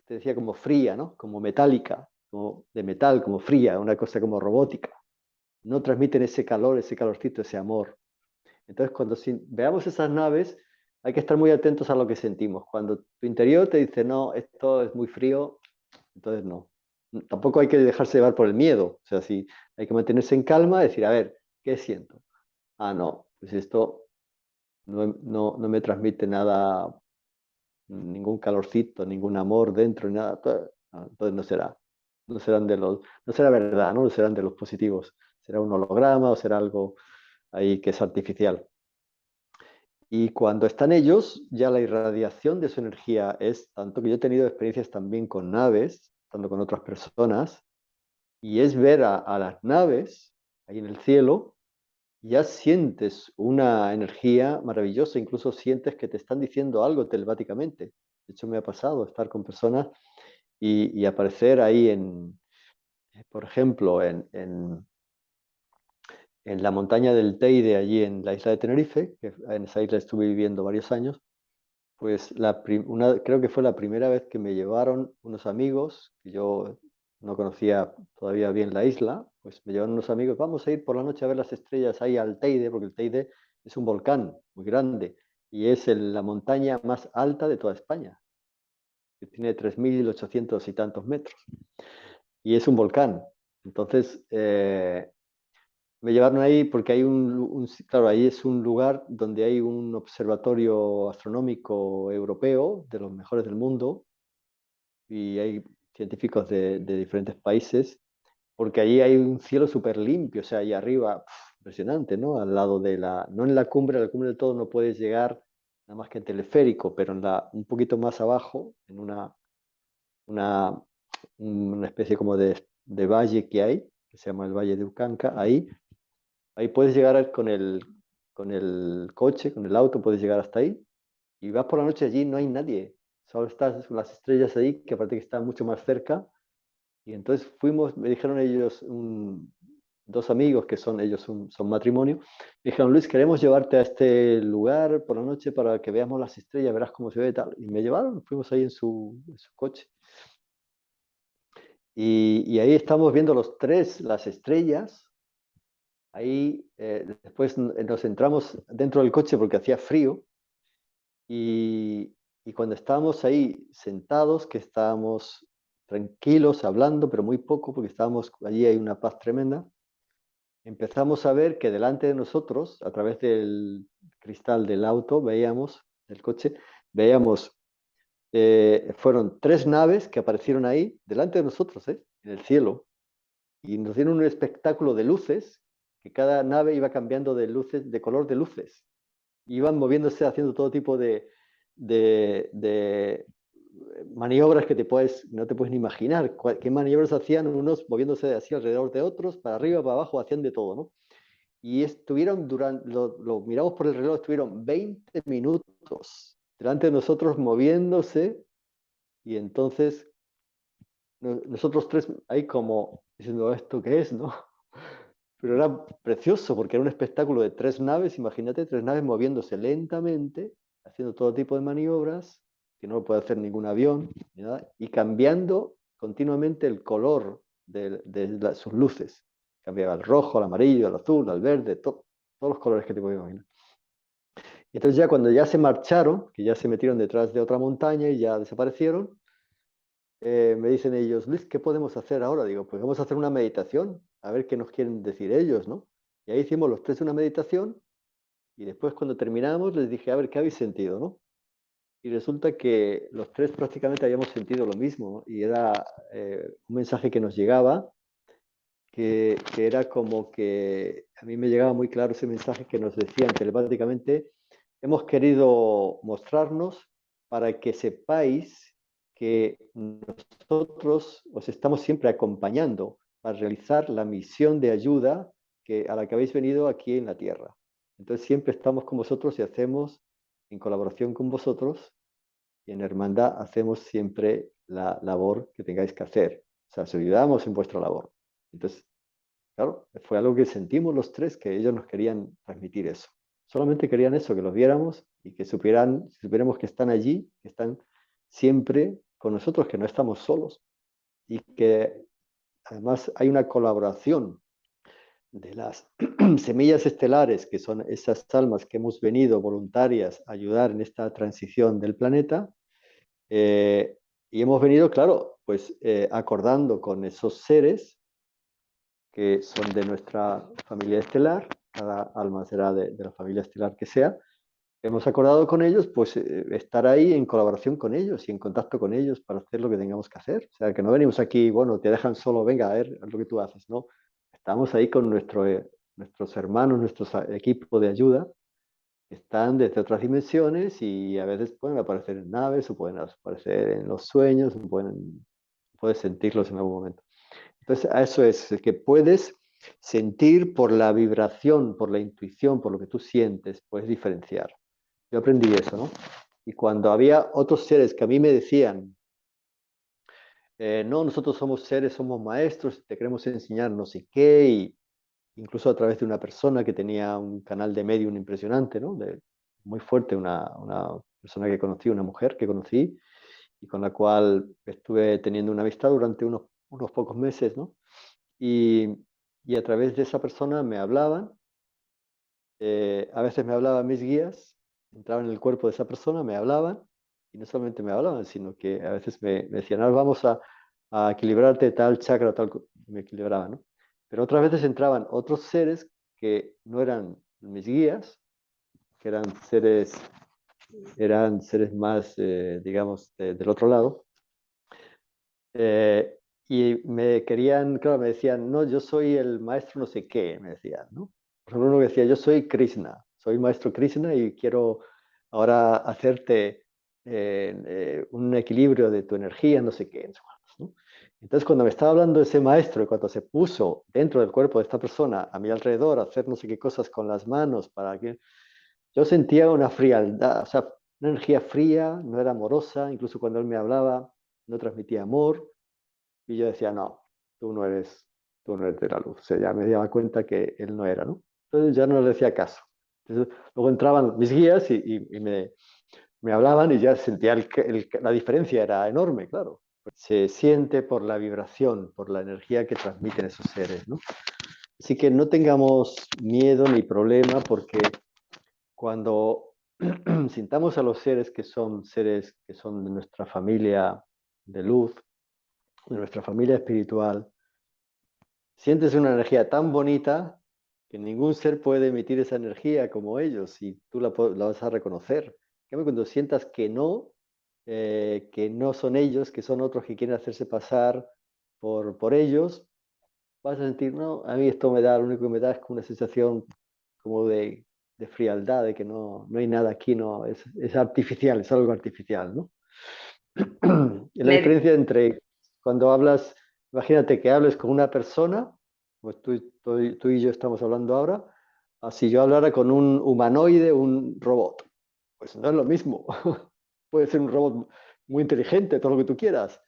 te decía, como fría, ¿no? Como metálica, como de metal, como fría, una cosa como robótica. No transmiten ese calor, ese calorcito, ese amor. Entonces, cuando veamos esas naves, hay que estar muy atentos a lo que sentimos. Cuando tu interior te dice, no, esto es muy frío, entonces no. Tampoco hay que dejarse llevar por el miedo. O sea, sí, hay que mantenerse en calma y decir, a ver, ¿qué siento? Ah, no, pues esto no me transmite nada, ningún calorcito, ningún amor dentro, ni nada. Entonces no será. No será verdad, ¿no? No serán de los positivos. Será un holograma o será algo ahí que es artificial. Y cuando están ellos, ya la irradiación de su energía es tanto que yo he tenido experiencias también con naves, estando con otras personas, y es ver a las naves ahí en el cielo, ya sientes una energía maravillosa, incluso sientes que te están diciendo algo telepáticamente. De hecho, me ha pasado estar con personas y aparecer ahí por ejemplo, en la montaña del Teide, allí en la isla de Tenerife, que en esa isla estuve viviendo varios años. Pues creo que fue la primera vez que me llevaron unos amigos, que yo no conocía todavía bien la isla, pues me llevaron unos amigos, vamos a ir por la noche a ver las estrellas ahí al Teide, porque el Teide es un volcán muy grande y es la montaña más alta de toda España, que tiene 3.800 y tantos metros, y es un volcán. Entonces, me llevaron ahí porque hay claro, ahí es un lugar donde hay un observatorio astronómico europeo, de los mejores del mundo, y hay científicos de diferentes países, porque allí hay un cielo súper limpio, o sea, ahí arriba, impresionante, ¿no? Al lado no en la cumbre del todo no puedes llegar nada más que en teleférico, pero un poquito más abajo, en una, una especie como de valle que hay, que se llama el Valle de Ucanca, ahí puedes llegar con el coche, con el auto, puedes llegar hasta ahí y vas por la noche allí, no hay nadie. Solo están las estrellas ahí, que aparte que están mucho más cerca. Y entonces me dijeron ellos, dos amigos que son matrimonio, me dijeron, Luis, queremos llevarte a este lugar por la noche para que veamos las estrellas, verás cómo se ve y tal. Y me llevaron, fuimos ahí en su coche. Y ahí estamos viendo los tres, las estrellas. Ahí después nos entramos dentro del coche porque hacía frío y cuando estábamos ahí sentados, que estábamos tranquilos, hablando, pero muy poco, porque estábamos allí, hay una paz tremenda, empezamos a ver que delante de nosotros, a través del cristal del auto, del coche, veíamos, fueron tres naves que aparecieron ahí, delante de nosotros, en el cielo, y nos dieron un espectáculo de luces, que cada nave iba cambiando de luces, de color de luces. Iban moviéndose, haciendo todo tipo de maniobras que no te puedes ni imaginar. ¿Qué maniobras hacían unos moviéndose así alrededor de otros, para arriba, para abajo, hacían de todo, ¿no? Y estuvieron lo miramos por el reloj, estuvieron 20 minutos delante de nosotros moviéndose y entonces nosotros tres ahí como diciendo, ¿esto qué es, no? Pero era precioso porque era un espectáculo de 3 naves, imagínate, 3 naves moviéndose lentamente, haciendo todo tipo de maniobras, que no lo puede hacer ningún avión, ¿verdad? Y cambiando continuamente el color de sus luces. Cambiaba al rojo, al amarillo, al azul, al verde, todos los colores que te puedes imaginar. Entonces ya cuando ya se marcharon, que ya se metieron detrás de otra montaña y ya desaparecieron, me dicen ellos, Luis, ¿qué podemos hacer ahora? Digo, pues vamos a hacer una meditación, a ver qué nos quieren decir ellos, ¿no? Y ahí hicimos los tres una meditación y después cuando terminamos les dije, a ver, ¿qué habéis sentido, no? Y resulta que los tres prácticamente habíamos sentido lo mismo, ¿no? Y era un mensaje que nos llegaba, que era como que a mí me llegaba muy claro ese mensaje que nos decían telepáticamente, hemos querido mostrarnos para que sepáis que nosotros os estamos siempre acompañando para realizar la misión de ayuda a la que habéis venido aquí en la Tierra. Entonces siempre estamos con vosotros y hacemos en colaboración con vosotros y en hermandad hacemos siempre la labor que tengáis que hacer. O sea, os ayudamos en vuestra labor. Entonces, claro, fue algo que sentimos los tres, que ellos nos querían transmitir eso. Solamente querían eso, que los viéramos y que supiéramos que están allí, que están siempre con nosotros, que no estamos solos y que además hay una colaboración de las semillas estelares, que son esas almas que hemos venido voluntarias a ayudar en esta transición del planeta. Y hemos venido, claro, pues acordando con esos seres que son de nuestra familia estelar, cada alma será de la familia estelar que sea, hemos acordado con ellos, pues estar ahí en colaboración con ellos y en contacto con ellos para hacer lo que tengamos que hacer. O sea, que no venimos aquí, bueno, te dejan solo, venga, a ver, haz lo que tú haces, ¿no? Estamos ahí con nuestros hermanos, nuestro equipo de ayuda, que están desde otras dimensiones y a veces pueden aparecer en naves o pueden aparecer en los sueños, o puedes sentirlos en algún momento. Entonces, a eso es que puedes sentir por la vibración, por la intuición, por lo que tú sientes, puedes diferenciar. Yo aprendí eso, ¿no? Y cuando había otros seres que a mí me decían, no, nosotros somos seres, somos maestros, te queremos enseñar no sé qué, y incluso a través de una persona que tenía un canal de medium impresionante, ¿no? Muy fuerte, una persona que conocí, una mujer que conocí, y con la cual estuve teniendo una amistad durante unos pocos meses, ¿no? Y, y a través de esa persona me hablaban, a veces me hablaban mis guías, entraban en el cuerpo de esa persona, me hablaban, y no solamente me hablaban, sino que a veces me decían, ahora vamos a equilibrarte tal chakra, tal, me equilibraban, ¿no? Pero otras veces entraban otros seres que no eran mis guías, que eran seres más, digamos, del otro lado, eh, y me querían, claro, me decían, no, yo soy el maestro no sé qué, me decían, ¿no? Por ejemplo, uno decía, yo soy Krishna, soy maestro Krishna y quiero ahora hacerte un equilibrio de tu energía, no sé qué, ¿no? Entonces, cuando me estaba hablando ese maestro y cuando se puso dentro del cuerpo de esta persona, a mi alrededor, a hacer no sé qué cosas con las manos, para que yo sentía una frialdad, o sea, una energía fría, no era amorosa, incluso cuando él me hablaba, no transmitía amor. Y yo decía, no, tú no eres de la luz. O sea, ya me daba cuenta que él no era, ¿no? Entonces ya no le hacía caso. Entonces, luego entraban mis guías y me hablaban y ya sentía la diferencia era enorme, claro. Se siente por la vibración, por la energía que transmiten esos seres, ¿no? Así que no tengamos miedo ni problema porque cuando sintamos a los seres que son de nuestra familia de luz, de nuestra familia espiritual, sientes una energía tan bonita que ningún ser puede emitir esa energía como ellos y tú la vas a reconocer. En cambio, cuando sientas que no son ellos, que son otros que quieren hacerse pasar por ellos, vas a sentir, no, a mí esto me da, lo único que me da es como una sensación como de frialdad, de que no hay nada aquí, no, es artificial, es algo artificial, ¿no? Es la Me, diferencia entre cuando hablas, imagínate que hables con una persona, pues tú y yo estamos hablando ahora, si yo hablara con un humanoide, un robot, pues no es lo mismo. Puede ser un robot muy inteligente, todo lo que tú quieras,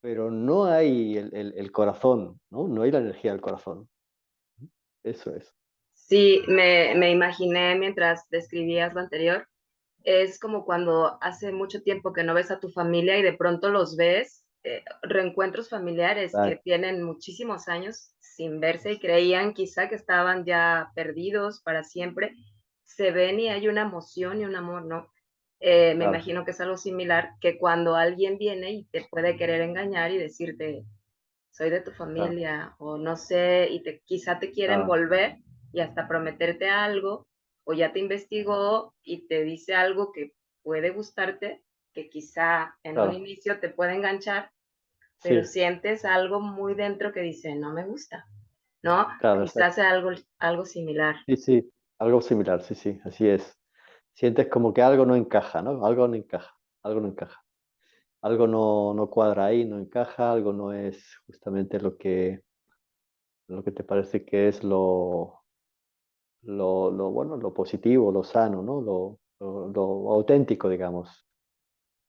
pero no hay el corazón, ¿no? No hay la energía del corazón. Eso es. Sí, me imaginé mientras describías lo anterior. Es como cuando hace mucho tiempo que no ves a tu familia y de pronto los ves, reencuentros familiares que Exacto. tienen muchísimos años sin verse y creían quizá que estaban ya perdidos para siempre, se ven y hay una emoción y un amor, ¿no? Me Claro, imagino que es algo similar que cuando alguien viene y te puede querer engañar y decirte, soy de tu claro, familia o no sé, y quizá te quieren claro, envolver y hasta prometerte algo, o ya te investigó y te dice algo que puede gustarte, que quizá en un claro. inicio te puede enganchar, pero Sí, sientes algo muy dentro que dice, no me gusta, ¿no? claro, Quizás exacto. sea algo similar. Sí, sí, algo similar, sí, sí, así es. Sientes como que algo no encaja, ¿no? Algo no encaja, algo no encaja. Algo no cuadra ahí, no encaja, algo no es justamente lo que te parece que es lo bueno, lo positivo, lo sano, ¿no? Lo auténtico, digamos.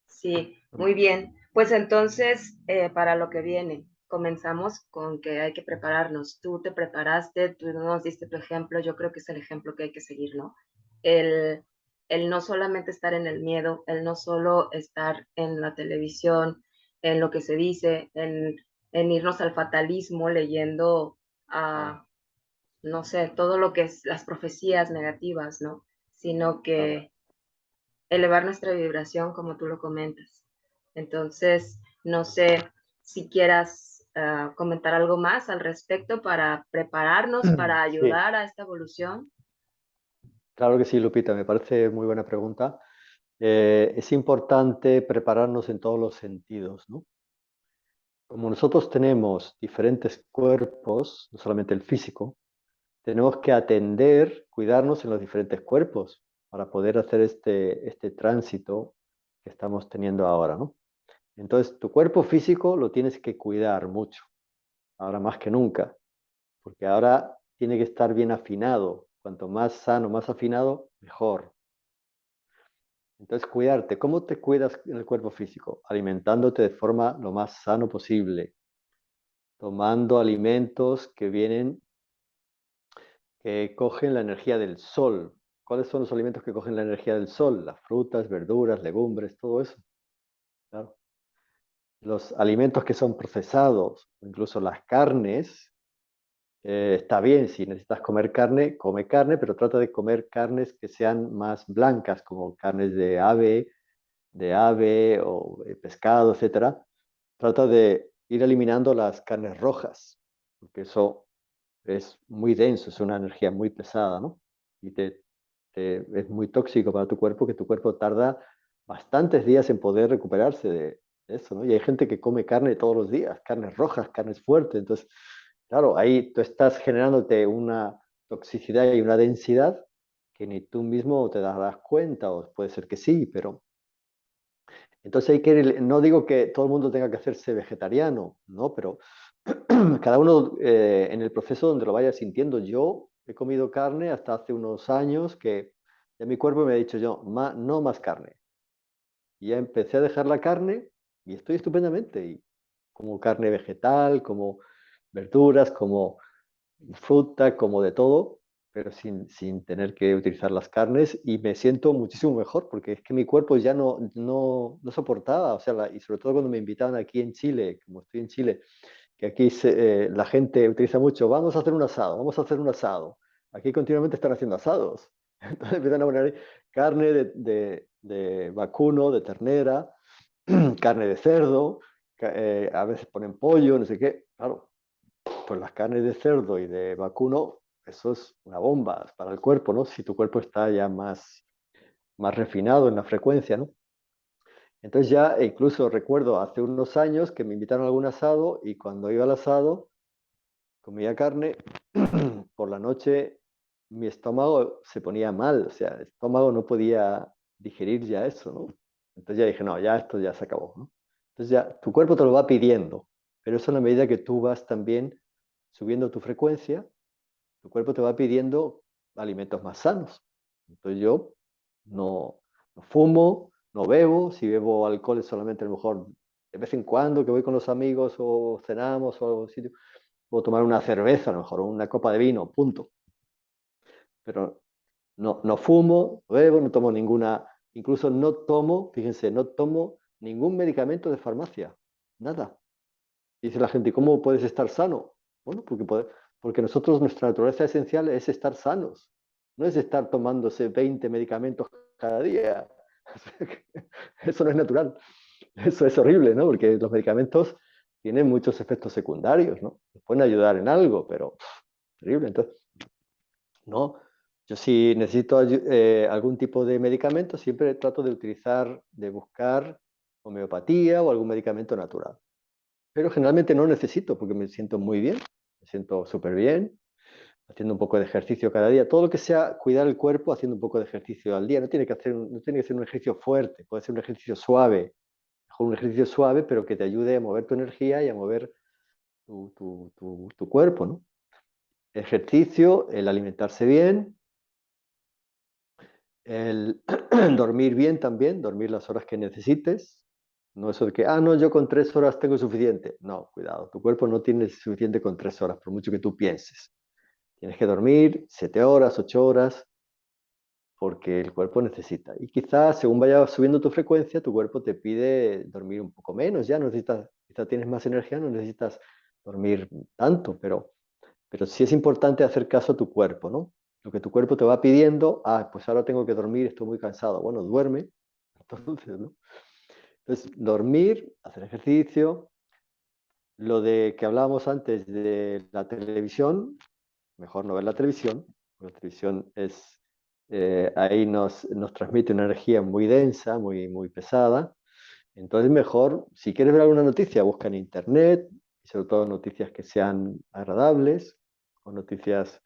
Sí, muy bien. Pues entonces, para lo que viene, comenzamos con que hay que prepararnos. Tú te preparaste, tú nos diste tu ejemplo, yo creo que es el ejemplo que hay que seguir, ¿no? El, el no solamente estar en el miedo, el no solo estar en la televisión, en lo que se dice, en irnos al fatalismo leyendo Claro, a, no sé, todo lo que es las profecías negativas, ¿no? Sino claro. que elevar nuestra vibración, como tú lo comentas. Entonces, no sé si quieras comentar algo más al respecto para prepararnos, para Sí, ayudar a esta evolución. claro que sí, Lupita, me parece muy buena pregunta. Es importante prepararnos en todos los sentidos, ¿no? Como nosotros tenemos diferentes cuerpos, no solamente el físico, tenemos que atender, cuidarnos en los diferentes cuerpos para poder hacer este tránsito que estamos teniendo ahora, ¿no? Entonces, tu cuerpo físico lo tienes que cuidar mucho, ahora más que nunca, porque ahora tiene que estar bien afinado. Cuanto más sano, más afinado, mejor. Entonces, cuidarte. ¿Cómo te cuidas en el cuerpo físico? Alimentándote de forma lo más sano posible, tomando alimentos que cogen la energía del sol. ¿Cuáles son los alimentos que cogen la energía del sol? Las frutas, verduras, legumbres, todo eso. Claro. Los alimentos que son procesados, incluso las carnes, está bien, si necesitas comer carne, come carne, pero trata de comer carnes que sean más blancas, como carnes de ave o pescado, etcétera. Trata de ir eliminando las carnes rojas, porque eso es muy denso, es una energía muy pesada, ¿no? Y es muy tóxico para tu cuerpo, que tu cuerpo tarda bastantes días en poder recuperarse de eso, ¿no? Y hay gente que come carne todos los días, carnes rojas, carnes fuertes, entonces, claro, ahí tú estás generándote una toxicidad y una densidad que ni tú mismo te darás cuenta, o puede ser que sí, pero entonces no digo que todo el mundo tenga que hacerse vegetariano, ¿no? Pero cada uno en el proceso donde lo vaya sintiendo. Yo he comido carne hasta hace unos años que ya mi cuerpo me ha dicho yo, no más carne. Y ya empecé a dejar la carne y estoy estupendamente. Y como carne vegetal, como verduras, como fruta, como de todo, pero sin tener que utilizar las carnes y me siento muchísimo mejor porque es que mi cuerpo ya no soportaba, o sea, y sobre todo cuando me invitaban aquí en Chile, como estoy en Chile, que aquí la gente utiliza mucho, vamos a hacer un asado, vamos a hacer un asado. Aquí continuamente están haciendo asados. Entonces empiezan a poner carne de vacuno, de ternera, carne de cerdo, a veces ponen pollo, no sé qué. Claro, pues las carnes de cerdo y de vacuno, eso es una bomba para el cuerpo, ¿no? Si tu cuerpo está ya más refinado en la frecuencia, ¿no? Entonces ya incluso recuerdo hace unos años que me invitaron a algún asado y cuando iba al asado comía carne, por la noche mi estómago se ponía mal, o sea, el estómago no podía digerir ya eso, ¿no? Entonces ya dije, no, ya esto ya se acabó, ¿no? Entonces ya tu cuerpo te lo va pidiendo, pero eso en la medida que tú vas también subiendo tu frecuencia, tu cuerpo te va pidiendo alimentos más sanos. Entonces yo no fumo, no bebo, si bebo alcohol es solamente a lo mejor de vez en cuando que voy con los amigos o cenamos o algo así, puedo tomar una cerveza, a lo mejor una copa de vino, punto. Pero no fumo, no bebo, no tomo ninguna, incluso no tomo, fíjense, no tomo ningún medicamento de farmacia, nada. Dice la gente, ¿cómo puedes estar sano? Bueno, porque nosotros, nuestra naturaleza esencial es estar sanos, no es estar tomándose 20 medicamentos cada día. Eso no es natural. Eso es horrible, ¿no? Porque los medicamentos tienen muchos efectos secundarios, ¿no? Nos pueden ayudar en algo, pero terrible. Entonces, no. Yo si necesito algún tipo de medicamento, siempre trato de buscar homeopatía o algún medicamento natural. Pero generalmente no necesito porque me siento muy bien, me siento súper bien, haciendo un poco de ejercicio cada día. Todo lo que sea cuidar el cuerpo haciendo un poco de ejercicio al día. No tiene que ser un ejercicio fuerte, puede ser un ejercicio suave. Mejor un ejercicio suave, pero que te ayude a mover tu energía y a mover tu cuerpo, ¿no? Ejercicio, el alimentarse bien, el dormir bien también, dormir las horas que necesites. No eso de que, no, yo con 3 horas tengo suficiente. No, cuidado, tu cuerpo no tiene suficiente con 3 horas, por mucho que tú pienses. Tienes que dormir 7 horas, 8 horas, porque el cuerpo necesita. Y quizás según vaya subiendo tu frecuencia, tu cuerpo te pide dormir un poco menos, ya no necesitas, quizás tienes más energía, no necesitas dormir tanto, pero sí es importante hacer caso a tu cuerpo, ¿no? Lo que tu cuerpo te va pidiendo, pues ahora tengo que dormir, estoy muy cansado. Bueno, duerme, entonces, ¿no? Entonces, dormir, hacer ejercicio, lo de que hablábamos antes de la televisión, mejor no ver la televisión, porque la televisión ahí nos transmite una energía muy densa, muy pesada. Entonces mejor, si quieres ver alguna noticia, busca en internet, y sobre todo noticias que sean agradables, o noticias,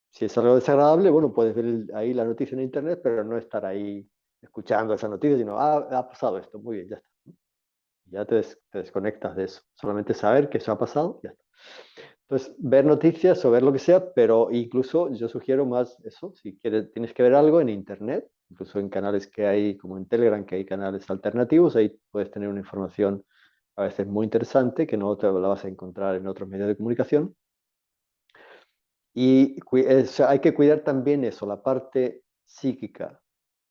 si es algo desagradable, bueno, puedes ver ahí la noticia en internet, pero no estar ahí escuchando esa noticia, sino, ha pasado esto, muy bien, ya está. Ya te desconectas de eso. Solamente saber que eso ha pasado, ya está. Entonces, ver noticias o ver lo que sea, pero incluso yo sugiero más eso, si quieres, tienes que ver algo en internet, incluso en canales que hay, como en Telegram, que hay canales alternativos, ahí puedes tener una información a veces muy interesante que no te la vas a encontrar en otros medios de comunicación. Y hay que cuidar también eso, la parte psíquica,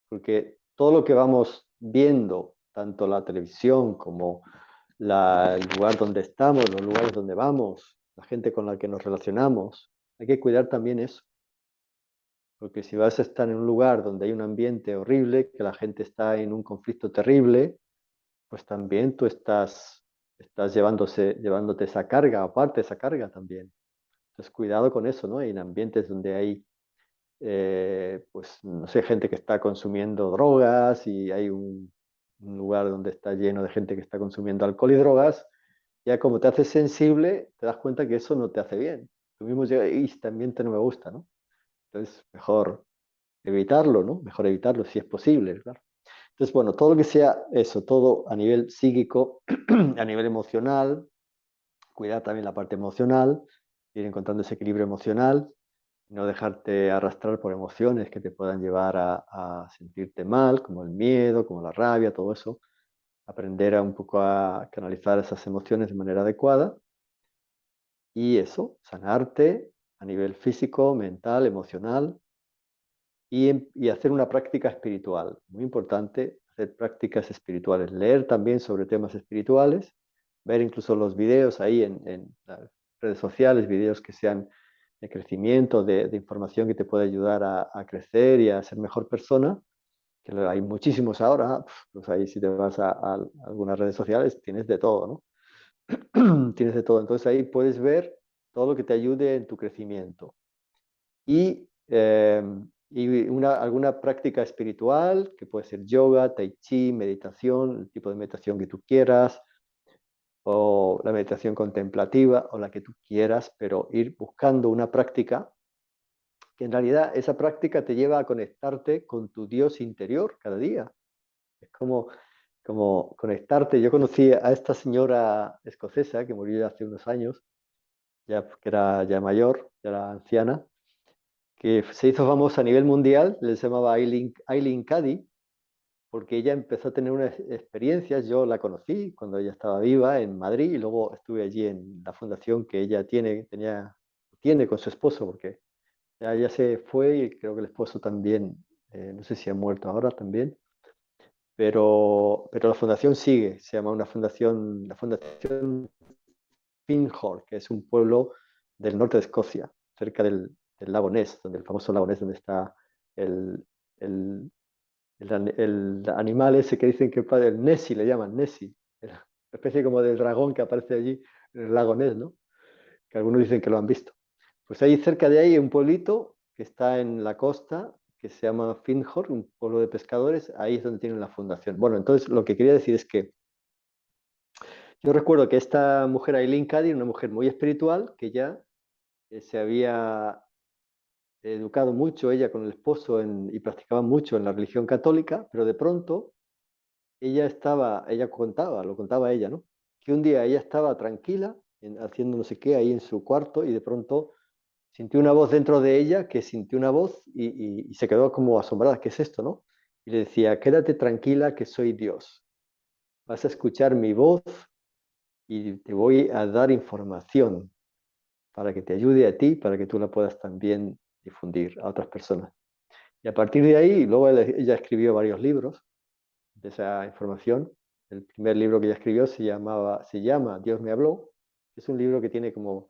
porque todo lo que vamos viendo, tanto la televisión como el lugar donde estamos, los lugares donde vamos, la gente con la que nos relacionamos, hay que cuidar también eso. Porque si vas a estar en un lugar donde hay un ambiente horrible, que la gente está en un conflicto terrible, pues también tú estás llevándote esa carga, aparte esa carga también. Entonces cuidado con eso, ¿no? En ambientes donde hay, pues, no sé, gente que está consumiendo drogas y hay un lugar donde está lleno de gente que está consumiendo alcohol y drogas, ya como te haces sensible, te das cuenta que eso no te hace bien. Tú mismo llegas y este ambiente no me gusta, ¿no? Entonces, mejor evitarlo, ¿no? Mejor evitarlo si es posible, claro. Entonces, bueno, todo lo que sea eso, todo a nivel psíquico, a nivel emocional, cuidar también la parte emocional, ir encontrando ese equilibrio emocional, no dejarte arrastrar por emociones que te puedan llevar a sentirte mal, como el miedo, como la rabia, todo eso. Aprender un poco a canalizar esas emociones de manera adecuada y eso, sanarte a nivel físico, mental, emocional y hacer una práctica espiritual. Muy importante hacer prácticas espirituales, leer también sobre temas espirituales, ver incluso los videos ahí en las redes sociales, videos que sean de crecimiento, de información que te puede ayudar a crecer y a ser mejor persona, que hay muchísimos ahora, pues ahí si te vas a algunas redes sociales tienes de todo, ¿no? Tienes de todo. Entonces ahí puedes ver todo lo que te ayude en tu crecimiento. Y alguna práctica espiritual, que puede ser yoga, tai chi, meditación, el tipo de meditación que tú quieras, o la meditación contemplativa, o la que tú quieras, pero ir buscando una práctica que en realidad esa práctica te lleva a conectarte con tu Dios interior cada día. Es como conectarte. Yo conocí a esta señora escocesa que murió hace unos años, ya que era ya mayor, ya era anciana, que se hizo famosa a nivel mundial, le llamaba Eileen Cady, porque ella empezó a tener unas experiencias. Yo la conocí cuando ella estaba viva en Madrid y luego estuve allí en la fundación que ella tiene con su esposo, porque ya se fue y creo que el esposo también, no sé si ha muerto ahora también, pero la fundación sigue, se llama la Fundación Findhorn, que es un pueblo del norte de Escocia, cerca del lago Ness, donde el famoso lago Ness, donde está el, el, el animal ese que dicen que el Nessie, le llaman Nessie, una especie como de dragón que aparece allí en el lago Ness, ¿no? Que algunos dicen que lo han visto. Pues ahí cerca de ahí hay un pueblito que está en la costa, que se llama Findhorn, un pueblo de pescadores, ahí es donde tienen la fundación. Bueno, entonces lo que quería decir es que yo recuerdo que esta mujer, Aileen Cady, era una mujer muy espiritual, que ya se había educado mucho ella con el esposo y practicaba mucho en la religión católica, pero de pronto ella contaba, lo contaba ella, ¿no? Que un día ella estaba tranquila, haciendo no sé qué ahí en su cuarto y de pronto sintió una voz dentro de ella, que sintió una voz y se quedó como asombrada, ¿qué es esto, no? Y le decía, quédate tranquila que soy Dios, vas a escuchar mi voz y te voy a dar información para que te ayude a ti, para que tú la puedas también difundir a otras personas. Y a partir de ahí, luego ella escribió varios libros de esa información. El primer libro que ella escribió se llama Dios me habló. Es un libro que tiene como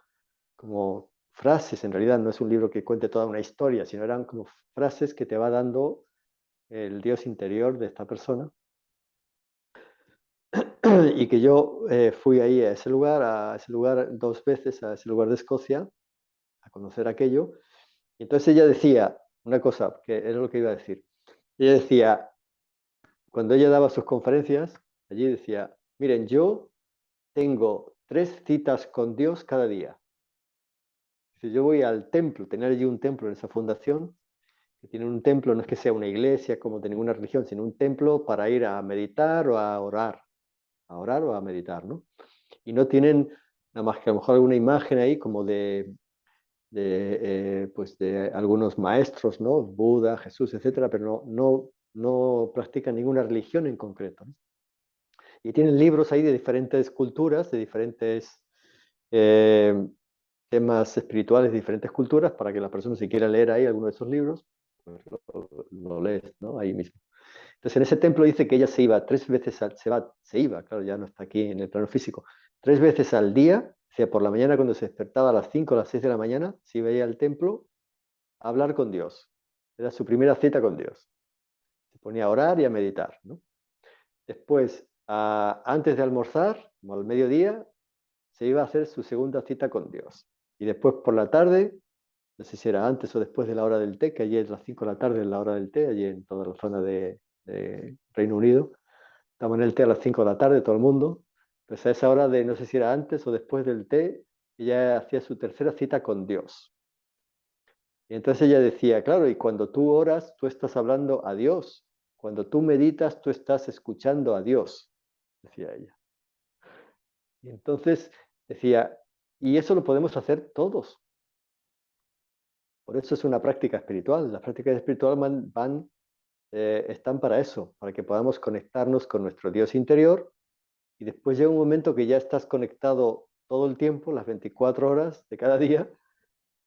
frases, en realidad no es un libro que cuente toda una historia, sino eran como frases que te va dando el Dios interior de esta persona. Y que yo fui ahí a ese lugar 2 veces, a ese lugar de Escocia, a conocer aquello. Y entonces ella decía una cosa, que era lo que iba a decir. Ella decía, cuando ella daba sus conferencias, allí decía, miren, yo tengo 3 citas con Dios cada día. Si yo voy al templo, tener allí un templo en esa fundación, que tiene un templo, no es que sea una iglesia como de ninguna religión, sino un templo para ir a meditar o a orar o a meditar, ¿no? Y no tienen nada más que a lo mejor alguna imagen ahí como pues de algunos maestros, ¿no? Buda, Jesús, etcétera, pero no practican ninguna religión en concreto, ¿no? Y tienen libros ahí de diferentes culturas, de diferentes eh, temas espirituales de diferentes culturas, para que la persona, si quiera leer ahí alguno de esos libros, pues lo lees, ¿no? Ahí mismo. Entonces, en ese templo dice que ella se iba 3 veces, se iba, claro, ya no está aquí en el plano físico, 3 veces al día, o sea, por la mañana cuando se despertaba a las 5 o las 6 de la mañana, se iba ahí al templo a hablar con Dios. Era su primera cita con Dios. Se ponía a orar y a meditar, ¿no? Después, antes de almorzar, como al mediodía, se iba a hacer su segunda cita con Dios. Y después por la tarde, no sé si era antes o después de la hora del té, que allí es las 5 de la tarde, es la hora del té, allí en toda la zona de Reino Unido. Estamos en el té a las 5 de la tarde, todo el mundo. Pues a esa hora de, no sé si era antes o después del té, ella hacía su tercera cita con Dios. Y entonces ella decía, claro, y cuando tú oras, tú estás hablando a Dios. Cuando tú meditas, tú estás escuchando a Dios, decía ella. Y entonces decía, y eso lo podemos hacer todos. Por eso es una práctica espiritual. Las prácticas espirituales están para eso, para que podamos conectarnos con nuestro Dios interior. Y después llega un momento que ya estás conectado todo el tiempo, las 24 horas de cada día,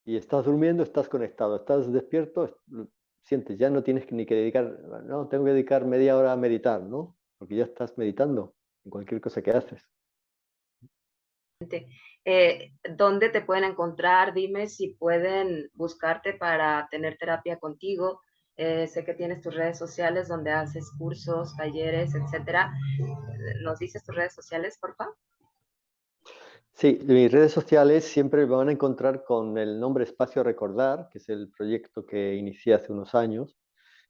y estás durmiendo, estás conectado, estás despierto, sientes, ya no tienes ni que dedicar, no, tengo que dedicar media hora a meditar, ¿no? Porque ya estás meditando en cualquier cosa que haces. ¿Dónde te pueden encontrar? Dime si pueden buscarte para tener terapia contigo. Sé que tienes tus redes sociales donde haces cursos, talleres, etcétera. ¿Nos dices tus redes sociales, por favor? Sí, mis redes sociales siempre me van a encontrar con el nombre Espacio Recordar, que es el proyecto que inicié hace unos años.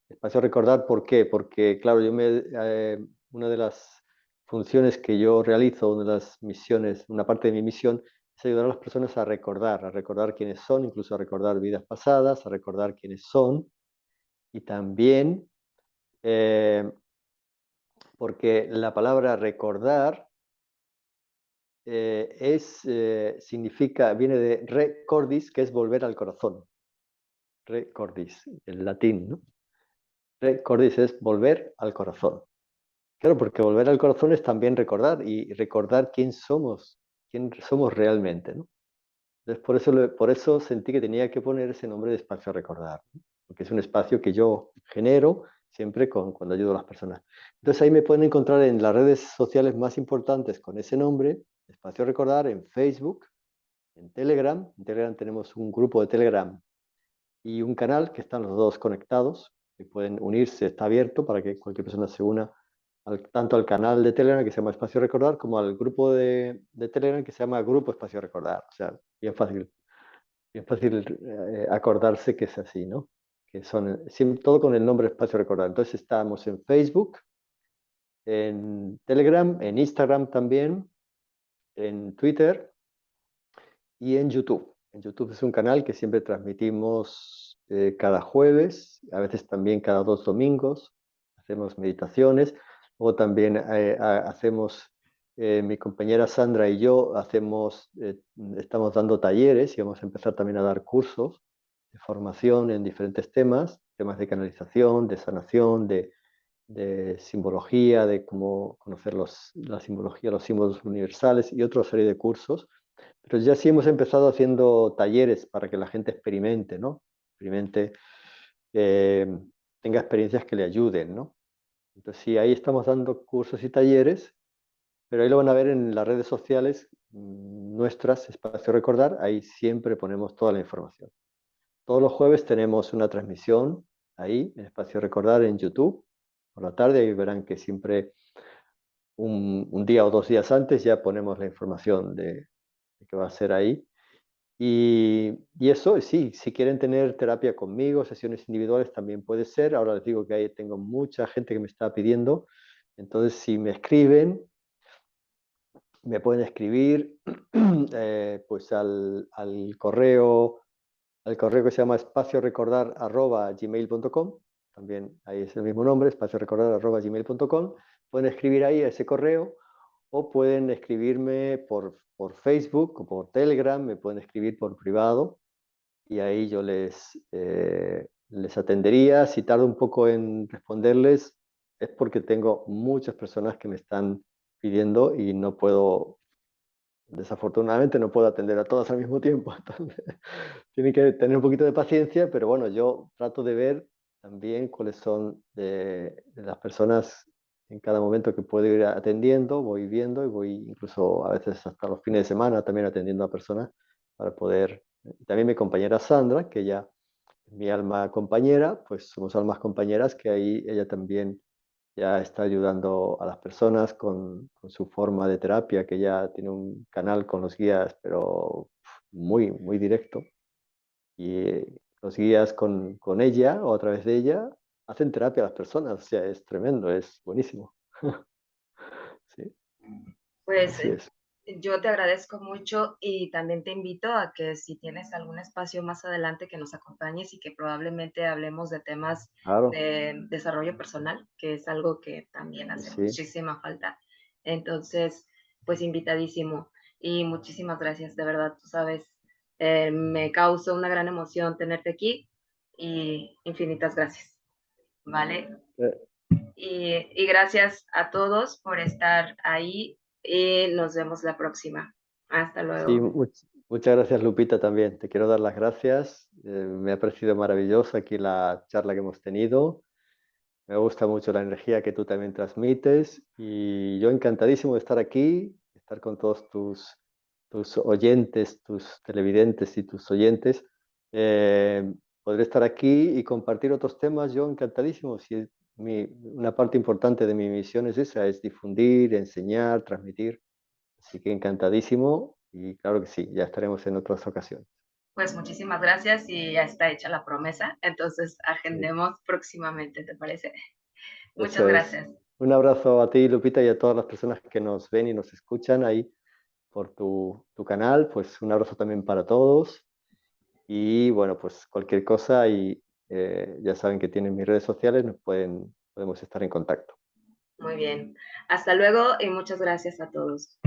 Espacio Recordar, ¿por qué? Porque, claro, una de las funciones que yo realizo, una de las misiones, una parte de mi misión, es ayudar a las personas a recordar quiénes son, incluso a recordar vidas pasadas, a recordar quiénes son, y también porque la palabra recordar viene de recordis, que es volver al corazón. Recordis, el latín, ¿no? Recordis es volver al corazón. Claro, porque volver al corazón es también recordar y recordar quién somos realmente, ¿no? Entonces, por eso sentí que tenía que poner ese nombre de espacio a recordar, ¿no? Porque es un espacio que yo genero siempre cuando ayudo a las personas. Entonces ahí me pueden encontrar en las redes sociales más importantes con ese nombre, espacio a recordar, en Facebook, en Telegram. En Telegram tenemos un grupo de Telegram y un canal que están los dos conectados, que pueden unirse, está abierto para que cualquier persona se una tanto al canal de Telegram que se llama Espacio Recordar como al grupo de Telegram que se llama Grupo Espacio Recordar. O sea, bien fácil acordarse que es así, ¿no? Que son todo con el nombre Espacio Recordar. Entonces estamos en Facebook, en Telegram, en Instagram también, en Twitter y en YouTube. En YouTube es un canal que siempre transmitimos cada jueves, a veces también cada 2 domingos. Hacemos meditaciones. Luego también hacemos, mi compañera Sandra y yo estamos dando talleres y vamos a empezar también a dar cursos de formación en diferentes temas de canalización, de sanación, de simbología, de cómo conocer la simbología, los símbolos universales y otra serie de cursos. Pero ya sí hemos empezado haciendo talleres para que la gente experimente, ¿no? Experimente, eh, tenga experiencias que le ayuden, ¿no? Entonces sí, ahí estamos dando cursos y talleres, pero ahí lo van a ver en las redes sociales nuestras, Espacio Recordar, ahí siempre ponemos toda la información. Todos los jueves tenemos una transmisión ahí, en Espacio Recordar, en YouTube, por la tarde, ahí verán que siempre un día o 2 días antes ya ponemos la información de que va a ser ahí. Y eso, sí, si quieren tener terapia conmigo, sesiones individuales también puede ser. Ahora les digo que ahí tengo mucha gente que me está pidiendo. Entonces, si me escriben, me pueden escribir pues al correo que se llama espaciorecordar@gmail.com. También ahí es el mismo nombre, espaciorecordar@gmail.com. Pueden escribir ahí a ese correo o pueden escribirme por Facebook o por Telegram, me pueden escribir por privado y ahí yo les atendería. Si tardo un poco en responderles, es porque tengo muchas personas que me están pidiendo y no puedo, desafortunadamente no puedo atender a todas al mismo tiempo. Entonces, tienen que tener un poquito de paciencia, pero bueno, yo trato de ver también cuáles son de las personas en cada momento que puedo ir atendiendo, voy viendo y voy incluso a veces hasta los fines de semana también atendiendo a personas para poder. Y también mi compañera Sandra, que ella es mi alma compañera, pues somos almas compañeras, que ahí ella también ya está ayudando a las personas con su forma de terapia, que ya tiene un canal con los guías, pero muy, muy directo. Y los guías con ella o a través de ella hacen terapia a las personas. O sea, es tremendo, es buenísimo. Sí, Pues así es. yo te agradezco mucho y también te invito a que si tienes algún espacio más adelante que nos acompañes y que probablemente hablemos de temas Claro, de desarrollo personal, que es algo que también sí, hace sí. muchísima falta. Entonces, pues invitadísimo y muchísimas gracias, de verdad, tú sabes, me causa una gran emoción tenerte aquí y infinitas gracias, ¿vale? Eh, Y gracias a todos por estar ahí y nos vemos la próxima. Hasta sí, luego. muchas gracias, Lupita, también. Te quiero dar las gracias. Me ha parecido maravillosa aquí la charla que hemos tenido. Me gusta mucho la energía que tú también transmites y yo encantadísimo de estar aquí, estar con todos tus oyentes, tus televidentes y tus oyentes. Eh, Podré estar aquí y compartir otros temas, yo encantadísimo. Si es una parte importante de mi misión es esa, es difundir, enseñar, transmitir. Así que encantadísimo y claro que sí, ya estaremos en otras ocasiones. Pues muchísimas gracias y ya está hecha la promesa. Entonces, Sí, agendemos próximamente, ¿te parece? Muchas eso es. gracias. Un abrazo a ti, Lupita, y a todas las personas que nos ven y nos escuchan ahí por tu canal. Pues un abrazo también para todos. Y bueno, pues cualquier cosa y ya saben que tienen mis redes sociales, podemos estar en contacto. Muy bien. Hasta luego y muchas gracias a todos.